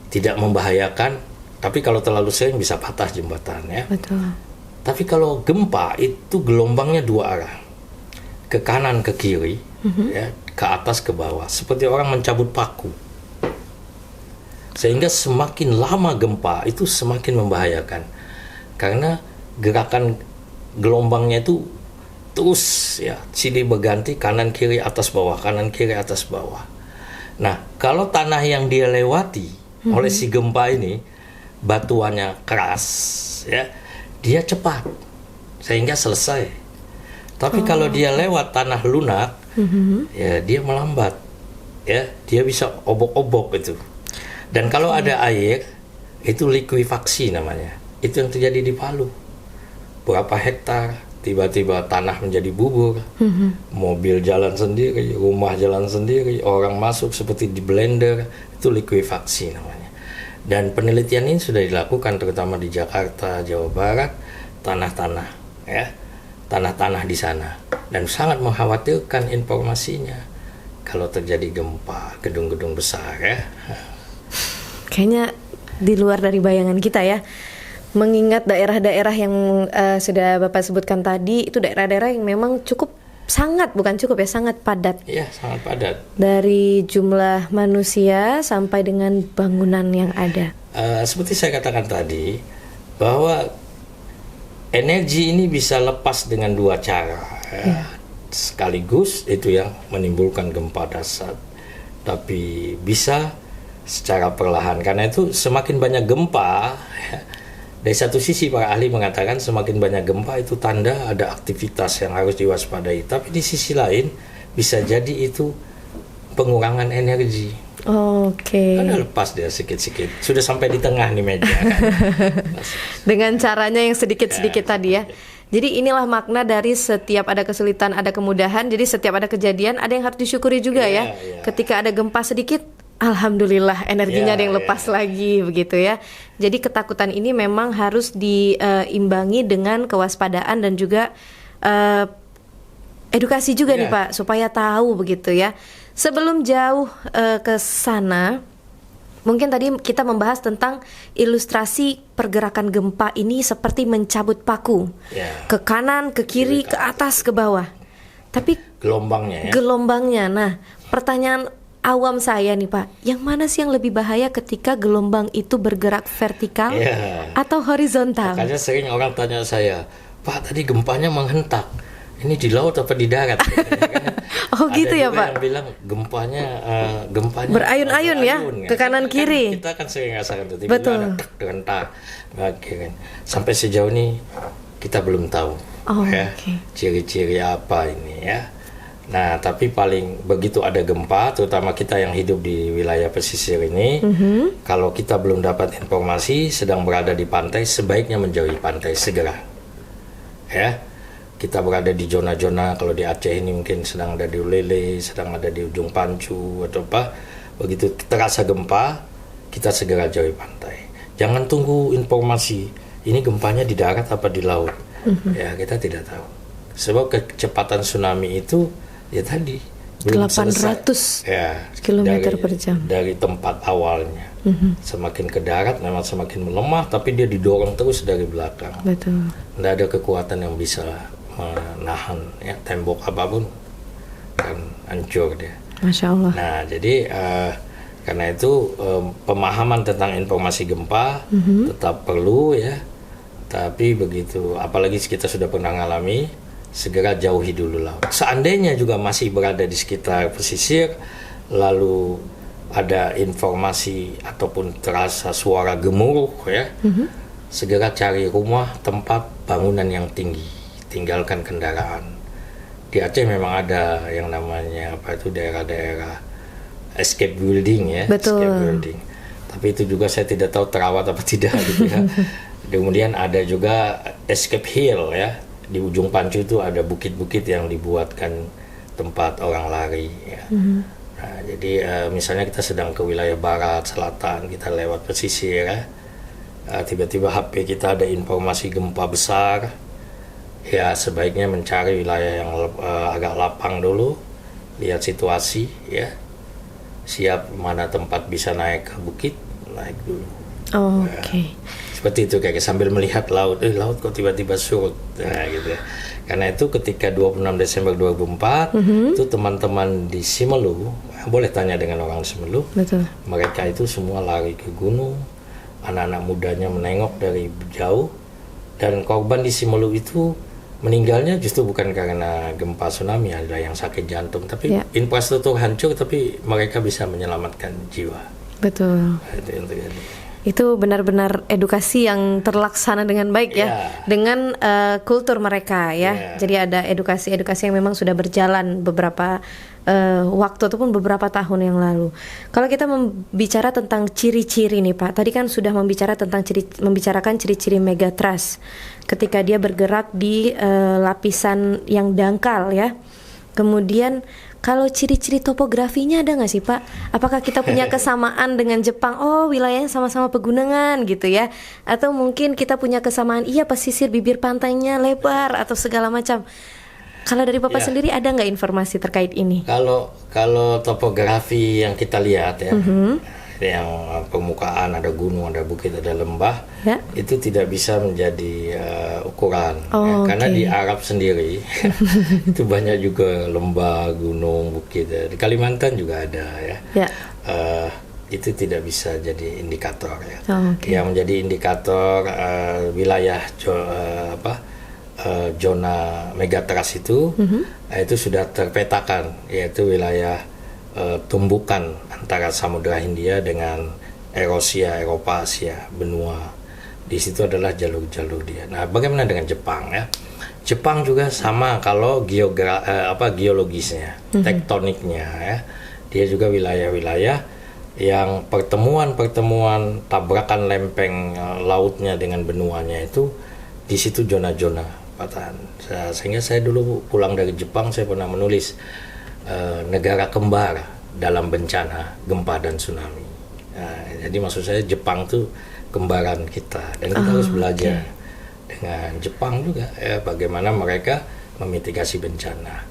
tidak membahayakan, tapi kalau terlalu sering bisa patah jembatan, ya. Betul. Tapi kalau gempa itu gelombangnya dua arah, ke kanan ke kiri, ya, ke atas ke bawah, seperti orang mencabut paku. Sehingga semakin lama gempa itu semakin membahayakan, karena gerakan gelombangnya itu terus, ya, silih berganti, kanan kiri atas bawah, kanan kiri atas bawah. Nah, kalau tanah yang dia lewati oleh si gempa ini batuannya keras, ya, dia cepat sehingga selesai. Tapi kalau dia lewat tanah lunak, ya, dia melambat, ya, dia bisa obok-obok itu. Dan kalau ada air, itu likuifaksi namanya. Itu yang terjadi di Palu. Berapa hektar, tiba-tiba tanah menjadi bubur, mobil jalan sendiri, rumah jalan sendiri, orang masuk seperti di blender, itu likuifaksi namanya. Dan penelitian ini sudah dilakukan terutama di Jakarta, Jawa Barat, tanah-tanah, ya, tanah-tanah di sana. Dan sangat mengkhawatirkan informasinya kalau terjadi gempa, gedung-gedung besar, ya. Kayaknya di luar dari bayangan kita, ya. Mengingat daerah-daerah yang sudah Bapak sebutkan tadi, itu daerah-daerah yang memang sangat padat. Iya, sangat padat. Dari jumlah manusia sampai dengan bangunan yang ada. Seperti saya katakan tadi, bahwa energi ini bisa lepas dengan dua cara. Sekaligus itu yang menimbulkan gempa dasar. Tapi bisa secara perlahan, karena itu semakin banyak gempa, ya, dari satu sisi para ahli mengatakan semakin banyak gempa itu tanda ada aktivitas yang harus diwaspadai, tapi di sisi lain bisa jadi itu pengurangan energi. Karena lepas dia sedikit-sedikit, sudah sampai di tengah nih meja, kan? Dengan caranya yang sedikit-sedikit tadi, ya. Jadi inilah makna dari setiap ada kesulitan ada kemudahan. Jadi setiap ada kejadian ada yang harus disyukuri juga, ya. Ketika ada gempa sedikit, alhamdulillah energinya ada yang lepas lagi, begitu, ya. Jadi ketakutan ini memang harus diimbangi dengan kewaspadaan dan juga edukasi juga nih Pak, supaya tahu, begitu, ya. Sebelum jauh ke sana, mungkin tadi kita membahas tentang ilustrasi pergerakan gempa ini seperti mencabut paku, ke kanan, ke kiri, ke atas, ke bawah. Tapi gelombangnya, nah, pertanyaan awam saya nih Pak, yang mana sih yang lebih bahaya ketika gelombang itu bergerak vertikal atau horizontal? Makanya sering orang tanya saya, Pak, tadi gempanya menghentak, ini di laut apa di darat? Oh gitu ya Pak? Yang bilang gempanya berayun-ayun, ya, ke kanan kiri. Kita kan sering rasakan itu, tiba-tiba ada gerentak, sampai sejauh ini kita belum tahu, ciri-ciri apa ini, ya. Nah, tapi paling begitu ada gempa, terutama kita yang hidup di wilayah pesisir ini, kalau kita belum dapat informasi, sedang berada di pantai, sebaiknya menjauhi pantai segera. Ya, kita berada di zona-zona, kalau di Aceh ini mungkin sedang ada di Ulele, sedang ada di ujung Pancu atau apa. Begitu terasa gempa, kita segera jauhi pantai. Jangan tunggu informasi, ini gempanya di darat apa di laut. Ya, kita tidak tahu. Sebab kecepatan tsunami itu ya tadi 800 km per jam dari tempat awalnya. Semakin ke darat memang semakin melemah, tapi dia didorong terus dari belakang. Betul. Tidak ada kekuatan yang bisa menahan, ya, tembok apapun kan hancur dia. Masya Allah. Nah, jadi karena itu pemahaman tentang informasi gempa tetap perlu, ya. Tapi begitu, apalagi kita sudah pernah mengalami, segera jauhi dulu laut. Seandainya juga masih berada di sekitar pesisir, lalu ada informasi ataupun terasa suara gemuruh, ya, segera cari rumah, tempat, bangunan yang tinggi, tinggalkan kendaraan. Di Aceh memang ada yang namanya daerah-daerah escape building, ya. Betul. Escape building. Tapi itu juga saya tidak tahu terawat apa tidak, gitu, ya. Kemudian ada juga escape hill, ya. Di ujung Pancu itu ada bukit-bukit yang dibuatkan tempat orang lari, ya. Nah, jadi misalnya kita sedang ke wilayah barat, selatan, kita lewat pesisir, ya. Tiba-tiba HP kita ada informasi gempa besar, ya sebaiknya mencari wilayah yang agak lapang dulu, lihat situasi ya, siap mana tempat bisa naik ke bukit, naik dulu. Oke. Seperti itu, kayak sambil melihat laut, laut kok tiba-tiba surut, gitu. Karena itu ketika 26 Desember 2004 itu teman-teman di Simelu, boleh tanya dengan orang Simelu, betul. Mereka itu semua lari ke gunung, anak-anak mudanya menengok dari jauh, dan korban di Simelu itu meninggalnya justru bukan karena gempa tsunami, ada yang sakit jantung, tapi infrastruktur hancur, tapi mereka bisa menyelamatkan jiwa. Betul. Itu yang terjadi. Itu benar-benar edukasi yang terlaksana dengan baik ya, dengan kultur mereka ya. Jadi ada edukasi-edukasi yang memang sudah berjalan beberapa waktu ataupun beberapa tahun yang lalu. Kalau kita membicara tentang ciri-ciri nih Pak, tadi kan sudah membicarakan ciri-ciri megatrust ketika dia bergerak di lapisan yang dangkal ya. Kemudian kalau ciri-ciri topografinya ada nggak sih Pak? Apakah kita punya kesamaan dengan Jepang? Oh, wilayahnya sama-sama pegunungan gitu ya? Atau mungkin kita punya kesamaan, iya pesisir bibir pantainya lebar atau segala macam. Kalau dari Bapak sendiri ada nggak informasi terkait ini? Kalau topografi yang kita lihat ya, yang permukaan, ada gunung, ada bukit, ada lembah, itu tidak bisa menjadi ukuran. Karena di Arab sendiri itu banyak juga lembah, gunung, bukit. Di Kalimantan juga ada ya. Itu tidak bisa jadi indikator ya. Yang menjadi indikator wilayah zona megatrust itu sudah terpetakan, yaitu wilayah tumbukan antara Samudra Hindia dengan Erosia, Eropa, Asia, benua. Di situ adalah jalur-jalur dia. Nah, bagaimana dengan Jepang ya? Jepang juga sama kalau geologisnya, tektoniknya ya. Dia juga wilayah-wilayah yang pertemuan tabrakan lempeng lautnya dengan benuanya itu di situ zona-zona patahan. Sehingga saya dulu pulang dari Jepang, saya pernah menulis negara kembar dalam bencana gempa dan tsunami. Jadi maksud saya Jepang tuh kembaran kita, dan kita harus belajar dengan Jepang juga ya, bagaimana mereka memitigasi bencana.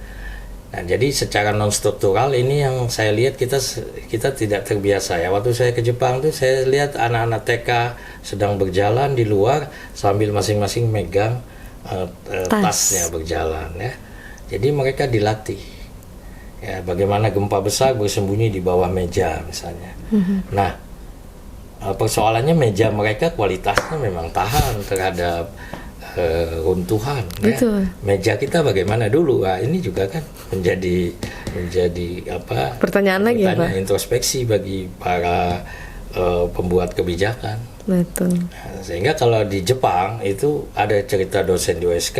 Nah, jadi secara non struktural ini yang saya lihat kita tidak terbiasa ya. Waktu saya ke Jepang tuh saya lihat anak-anak TK sedang berjalan di luar sambil masing-masing megang tasnya berjalan ya. Jadi mereka dilatih. Ya, bagaimana gempa besar bersembunyi di bawah meja misalnya. Nah, persoalannya meja mereka kualitasnya memang tahan terhadap runtuhan. Ya. Meja kita bagaimana dulu? Nah, ini juga kan menjadi pertanyaan lagi ya Pak? Introspeksi bagi para pembuat kebijakan. Betul. Nah, sehingga kalau di Jepang itu ada cerita dosen di USK,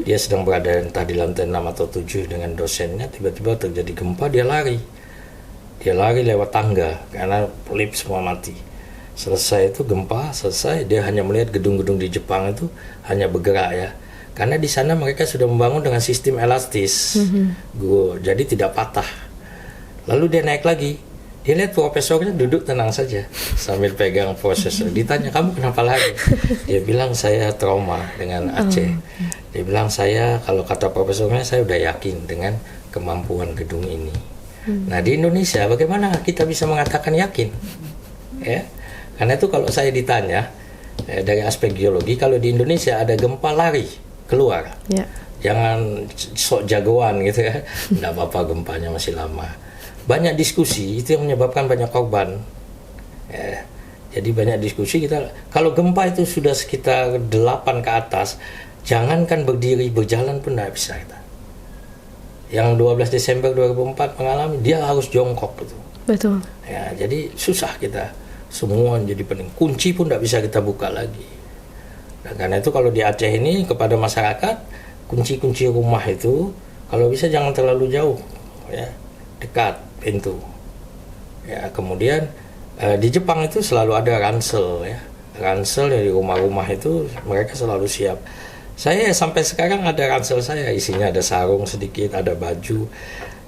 dia sedang berada entah di lantai 6 atau 7 dengan dosennya, tiba-tiba terjadi gempa, dia lari lewat tangga karena lift semua mati. Selesai itu gempa, selesai, dia hanya melihat gedung-gedung di Jepang itu hanya bergerak ya, karena di sana mereka sudah membangun dengan sistem elastis, jadi tidak patah. Lalu dia naik lagi. Dia lihat profesornya duduk tenang saja sambil pegang prosesor. Ditanya, kamu kenapa lari? Dia bilang, saya trauma dengan Aceh. Dia bilang, kalau kata profesornya, saya udah yakin dengan kemampuan gedung ini. Nah, di Indonesia bagaimana kita bisa mengatakan yakin? Ya, karena itu kalau saya ditanya dari aspek geologi, kalau di Indonesia ada gempa, lari keluar. Jangan sok jagoan gitu ya. Nggak apa-apa, gempanya masih lama. Banyak diskusi itu yang menyebabkan banyak korban. Ya, jadi banyak diskusi kita. Kalau gempa itu sudah sekitar 8 ke atas, jangankan berdiri, berjalan pun tidak bisa kita. Yang 12 Desember 2004 mengalami, dia harus jongkok gitu. Betul. Ya, jadi susah kita. Semua jadi pening. Kunci pun tidak bisa kita buka lagi. Dan karena itu kalau di Aceh ini kepada masyarakat, kunci-kunci rumah itu kalau bisa jangan terlalu jauh, ya, dekat pintu. Ya, kemudian di Jepang itu selalu ada ransel ya. Ransel dari rumah-rumah itu mereka selalu siap. Saya sampai sekarang ada ransel saya, isinya ada sarung sedikit, ada baju.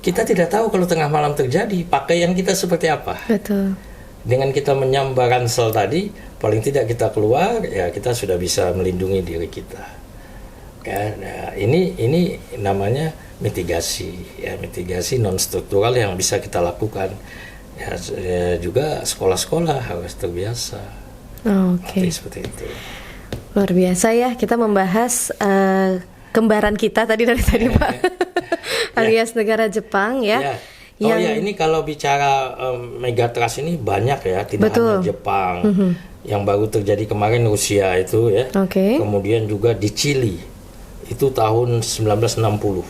Kita tidak tahu kalau tengah malam terjadi, pakaian kita seperti apa. Betul. Dengan kita menyambar ransel tadi, paling tidak kita keluar, ya kita sudah bisa melindungi diri kita. Ya, nah, ini namanya mitigasi, ya mitigasi non struktural yang bisa kita lakukan. Ya, juga sekolah-sekolah harus terbiasa. Seperti itu. Luar biasa ya, kita membahas kembaran kita tadi Pak, alias negara Jepang ya. Ini kalau bicara megatrust ini banyak ya, tidak hanya Jepang. Yang baru terjadi kemarin Rusia itu ya. Kemudian juga di Chili itu tahun 1960,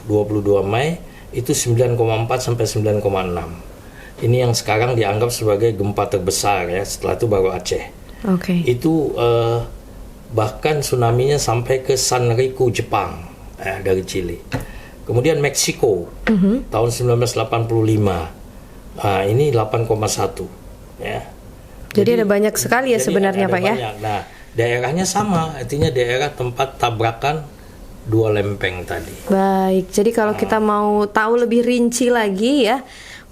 22 Mei itu 9,4 sampai 9,6. Ini yang sekarang dianggap sebagai gempa terbesar ya, setelah itu baru Aceh. Itu bahkan tsunami-nya sampai ke Sanriku Jepang dari Chili. Kemudian Meksiko tahun 1985, ini 8,1 ya. Jadi ada banyak sekali ya sebenarnya Pak ya. Nah, daerahnya sama, artinya daerah tempat tabrakan dua lempeng tadi. Baik, jadi kalau kita mau tahu lebih rinci lagi ya,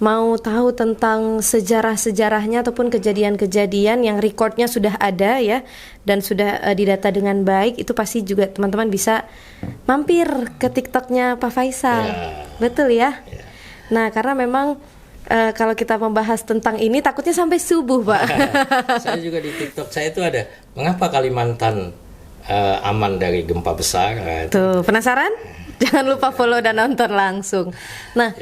mau tahu tentang sejarah-sejarahnya ataupun kejadian-kejadian yang recordnya sudah ada ya, dan sudah didata dengan baik, itu pasti juga teman-teman bisa mampir ke TikToknya Pak Faisal. Betul ya? Nah, karena memang kalau kita membahas tentang ini takutnya sampai subuh Pak. Saya juga di TikTok saya itu ada, mengapa Kalimantan aman dari gempa besar. Tuh, penasaran? Jangan lupa follow dan nonton langsung. Nah,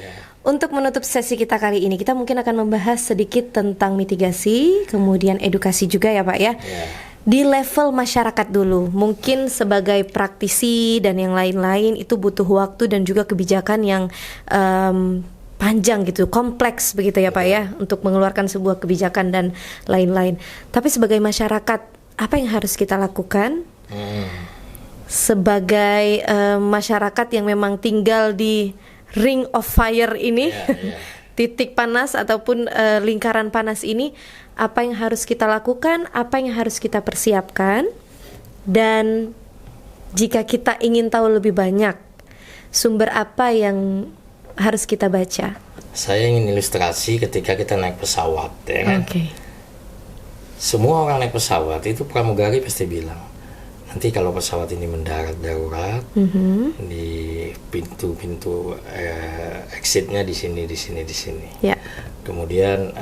untuk menutup sesi kita kali ini, kita mungkin akan membahas sedikit tentang mitigasi, kemudian edukasi juga ya Pak ya. Di level masyarakat dulu, mungkin sebagai praktisi dan yang lain-lain itu butuh waktu dan juga kebijakan yang panjang gitu, kompleks begitu ya Pak ya, untuk mengeluarkan sebuah kebijakan dan lain-lain. Tapi sebagai masyarakat, apa yang harus kita lakukan? Sebagai masyarakat yang memang tinggal di ring of fire ini, titik panas ataupun lingkaran panas ini, apa yang harus kita lakukan, apa yang harus kita persiapkan, dan jika kita ingin tahu lebih banyak, sumber apa yang harus kita baca? Saya ingin ilustrasi ketika kita naik pesawat, ya kan? Semua orang naik pesawat itu pramugari pasti bilang, nanti kalau pesawat ini mendarat darurat, di pintu-pintu exitnya di sini. Kemudian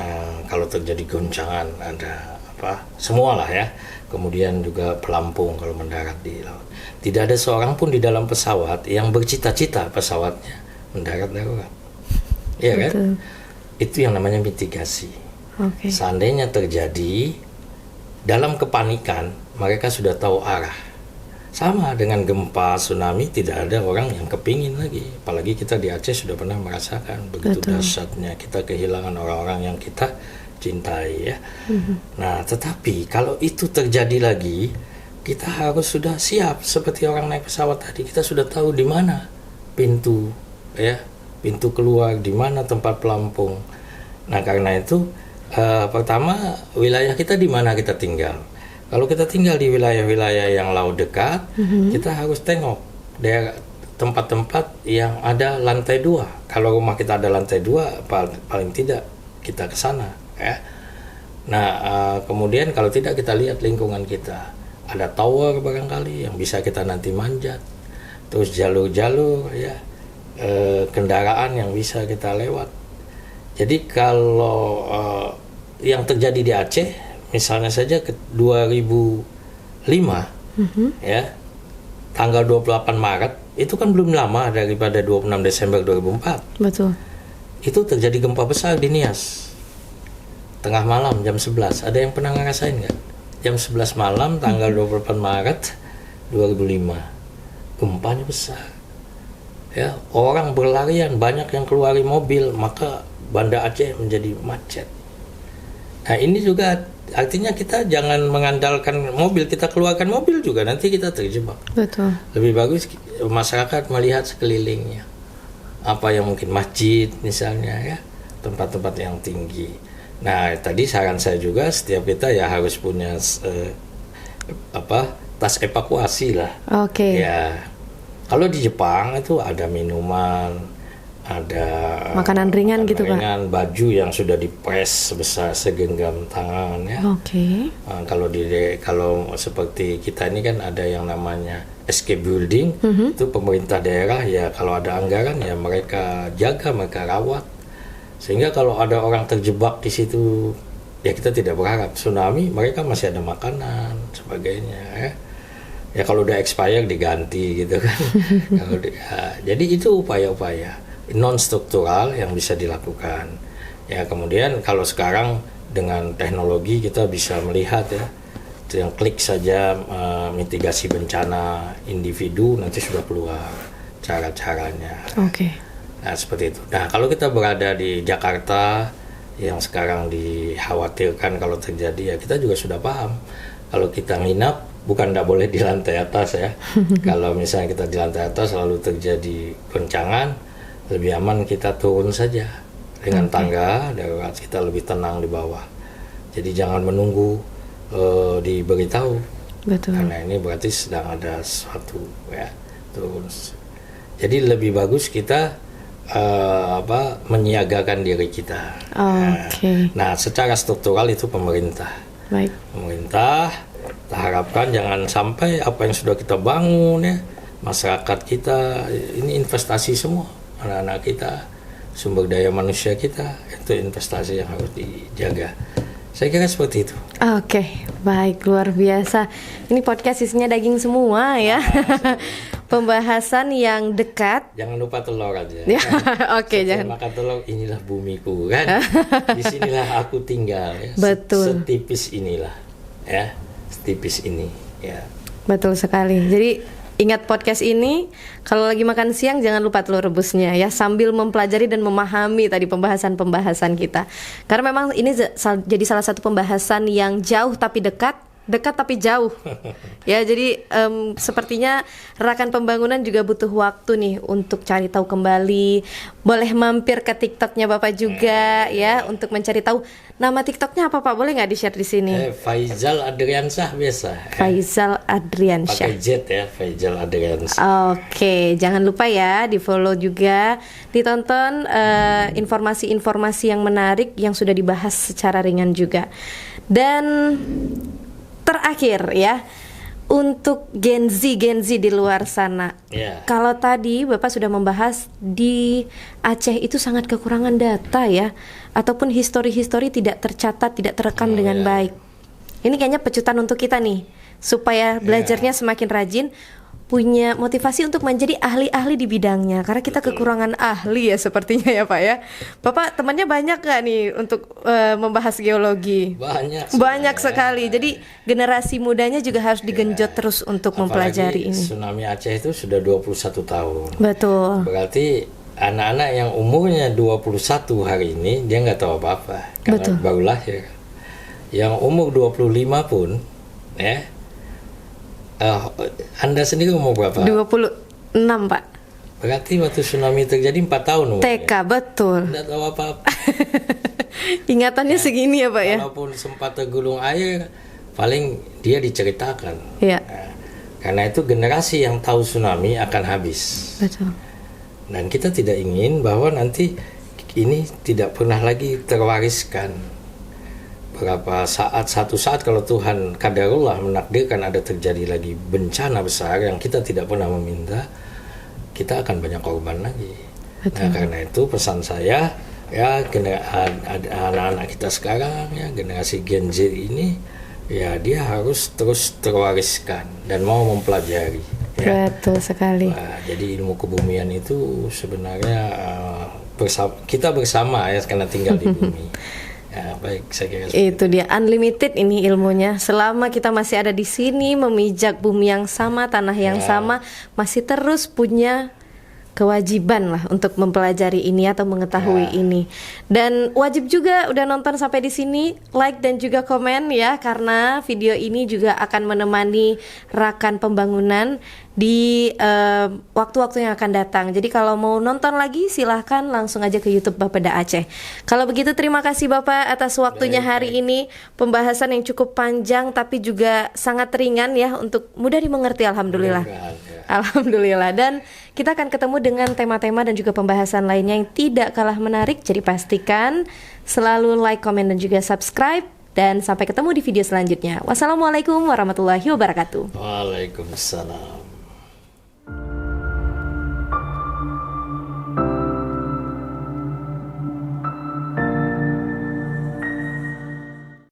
kalau terjadi goncangan ada apa? Semualah ya. Kemudian juga pelampung kalau mendarat di laut. Tidak ada seorang pun di dalam pesawat yang bercita-cita pesawatnya mendarat darurat. Iya kan? Itu yang namanya mitigasi. Seandainya terjadi dalam kepanikan, mereka sudah tahu arah. Sama dengan gempa, tsunami, tidak ada orang yang kepingin lagi. Apalagi kita di Aceh sudah pernah merasakan begitu dahsyatnya kita kehilangan orang-orang yang kita cintai ya. Nah, tetapi kalau itu terjadi lagi, kita harus sudah siap seperti orang naik pesawat tadi. Kita sudah tahu di mana pintu ya, pintu keluar, di mana tempat pelampung. Nah, karena itu pertama, wilayah kita di mana kita tinggal. Kalau kita tinggal di wilayah-wilayah yang laut dekat, kita harus tengok daerah tempat-tempat yang ada lantai 2. Kalau rumah kita ada lantai 2, paling tidak kita ke sana ya. Nah, kemudian kalau tidak kita lihat lingkungan kita. Ada tower barangkali yang bisa kita nanti manjat. Terus jalur-jalur ya, kendaraan yang bisa kita lewat. Jadi kalau yang terjadi di Aceh, misalnya saja ke 2005 ya, tanggal 28 Maret itu kan belum lama daripada 26 Desember 2004. Betul. Itu terjadi gempa besar di Nias. Tengah malam jam 11. Ada yang pernah ngerasain nggak? Jam 11 malam tanggal 28 Maret 2005. Gempanya besar. Ya, orang berlarian, banyak yang keluar mobil, maka Banda Aceh menjadi macet. Nah, ini juga artinya kita jangan mengandalkan mobil, kita keluarkan mobil juga nanti kita terjebak. Betul. Lebih bagus masyarakat melihat sekelilingnya. Apa yang mungkin masjid misalnya ya, tempat-tempat yang tinggi. Nah, tadi saran saya juga setiap kita ya harus punya tas evakuasi lah. Ya. Kalau di Jepang itu ada minuman, ada makanan ringan gitu Pak. Baju yang sudah dipres sebesar segenggam tangan ya. Kalau seperti kita ini kan ada yang namanya escape building, itu pemerintah daerah ya kalau ada anggaran ya mereka jaga, mereka rawat. Sehingga kalau ada orang terjebak di situ, ya kita tidak berharap tsunami, mereka masih ada makanan, sebagainya. Ya kalau udah expired diganti gitu kan. Jadi itu upaya-upaya non struktural yang bisa dilakukan. Ya kemudian kalau sekarang dengan teknologi kita bisa melihat ya, yang klik saja mitigasi bencana individu nanti sudah keluar cara-caranya. Nah seperti itu. Nah kalau kita berada di Jakarta yang sekarang dikhawatirkan kalau terjadi, ya kita juga sudah paham. Kalau kita nginap bukan tidak boleh di lantai atas ya. Kalau misalnya kita di lantai atas lalu terjadi goncangan, lebih aman kita turun saja dengan tangga darurat, kita lebih tenang di bawah. Jadi jangan menunggu diberitahu. Betul. Karena ini berarti sedang ada sesuatu ya turun. Jadi lebih bagus kita menyiagakan diri kita. Nah, secara struktural itu pemerintah. Baik. Pemerintah, kita harapkan jangan sampai apa yang sudah kita bangun ya, masyarakat kita ini investasi semua, anak-anak kita, sumber daya manusia kita, itu investasi yang harus dijaga. Saya kira seperti itu. Baik, luar biasa. Ini podcast isinya daging semua ya. Pembahasan yang dekat. Jangan lupa telur aja. Jangan makan telur, inilah bumiku kan. Disinilah aku tinggal ya. Betul. Setipis inilah ya, setipis ini ya. Betul sekali. Jadi ingat podcast ini, kalau lagi makan siang jangan lupa telur rebusnya ya, sambil mempelajari dan memahami tadi pembahasan-pembahasan kita. Karena memang ini jadi salah satu pembahasan yang jauh tapi dekat tapi jauh. Ya, jadi sepertinya Rakan Pembangunan juga butuh waktu nih untuk cari tahu kembali. Boleh mampir ke TikToknya Bapak juga ya untuk mencari tahu. Nama TikToknya apa Pak? Boleh nggak di-share di sini? Faizal Adriansyah biasa. Faizal Adriansyah. Pakai Z ya, Faizal Adriansyah. Jangan lupa ya di-follow juga, ditonton informasi-informasi yang menarik yang sudah dibahas secara ringan juga. Dan terakhir ya, untuk Gen Z di luar sana. Kalau tadi Bapak sudah membahas di Aceh itu sangat kekurangan data ya, ataupun histori-histori tidak tercatat, tidak terekam dengan baik. Ini kayaknya pecutan untuk kita nih, supaya belajarnya semakin rajin, punya motivasi untuk menjadi ahli-ahli di bidangnya. Karena kita kekurangan ahli ya sepertinya ya Pak ya. Bapak temannya banyak gak nih untuk membahas geologi? Banyak sekali. Jadi generasi mudanya juga harus digenjot terus untuk mempelajari ini. Tsunami Aceh itu sudah 21 tahun. Betul. Berarti anak-anak yang umurnya 21 hari ini dia nggak tahu apa-apa karena baru lahir. Yang umur 25 pun ya, Anda sendiri umur berapa? 26 Pak. Berarti waktu tsunami terjadi 4 tahun umurnya. TK, betul. Tidak tahu apa-apa. Ingatannya segini ya Pak ya. Walaupun sempat tergulung air, paling dia diceritakan. Iya. Karena itu generasi yang tahu tsunami akan habis. Betul. Dan kita tidak ingin bahwa nanti ini tidak pernah lagi terwariskan. Satu saat kalau Tuhan qadarullah menakdirkan ada terjadi lagi bencana besar yang kita tidak pernah meminta, kita akan banyak korban lagi. Nah, karena itu pesan saya ya, anak-anak kita sekarang ya, generasi Gen Z ini ya, dia harus terus terwariskan dan mau mempelajari ya. Betul sekali. Jadi ilmu kebumian itu sebenarnya kita bersama ya, karena tinggal di bumi. Ya, baik, saya kira itu dia, unlimited ini ilmunya. Selama kita masih ada di sini, memijak bumi yang sama, tanah yang sama, masih terus punya kewajiban lah untuk mempelajari ini atau mengetahui ini. Dan wajib juga udah nonton sampai di sini, like dan juga komen ya, karena video ini juga akan menemani Rakan Pembangunan di waktu-waktu yang akan datang. Jadi kalau mau nonton lagi silahkan langsung aja ke YouTube Bapeda Aceh. Kalau begitu terima kasih Bapak atas waktunya hari ini. Pembahasan yang cukup panjang tapi juga sangat ringan ya, untuk mudah dimengerti. Alhamdulillah. Alhamdulillah. Dan kita akan ketemu dengan tema-tema dan juga pembahasan lainnya yang tidak kalah menarik. Jadi pastikan selalu like, komen dan juga subscribe. Dan sampai ketemu di video selanjutnya. Wassalamualaikum warahmatullahi wabarakatuh. Waalaikumsalam.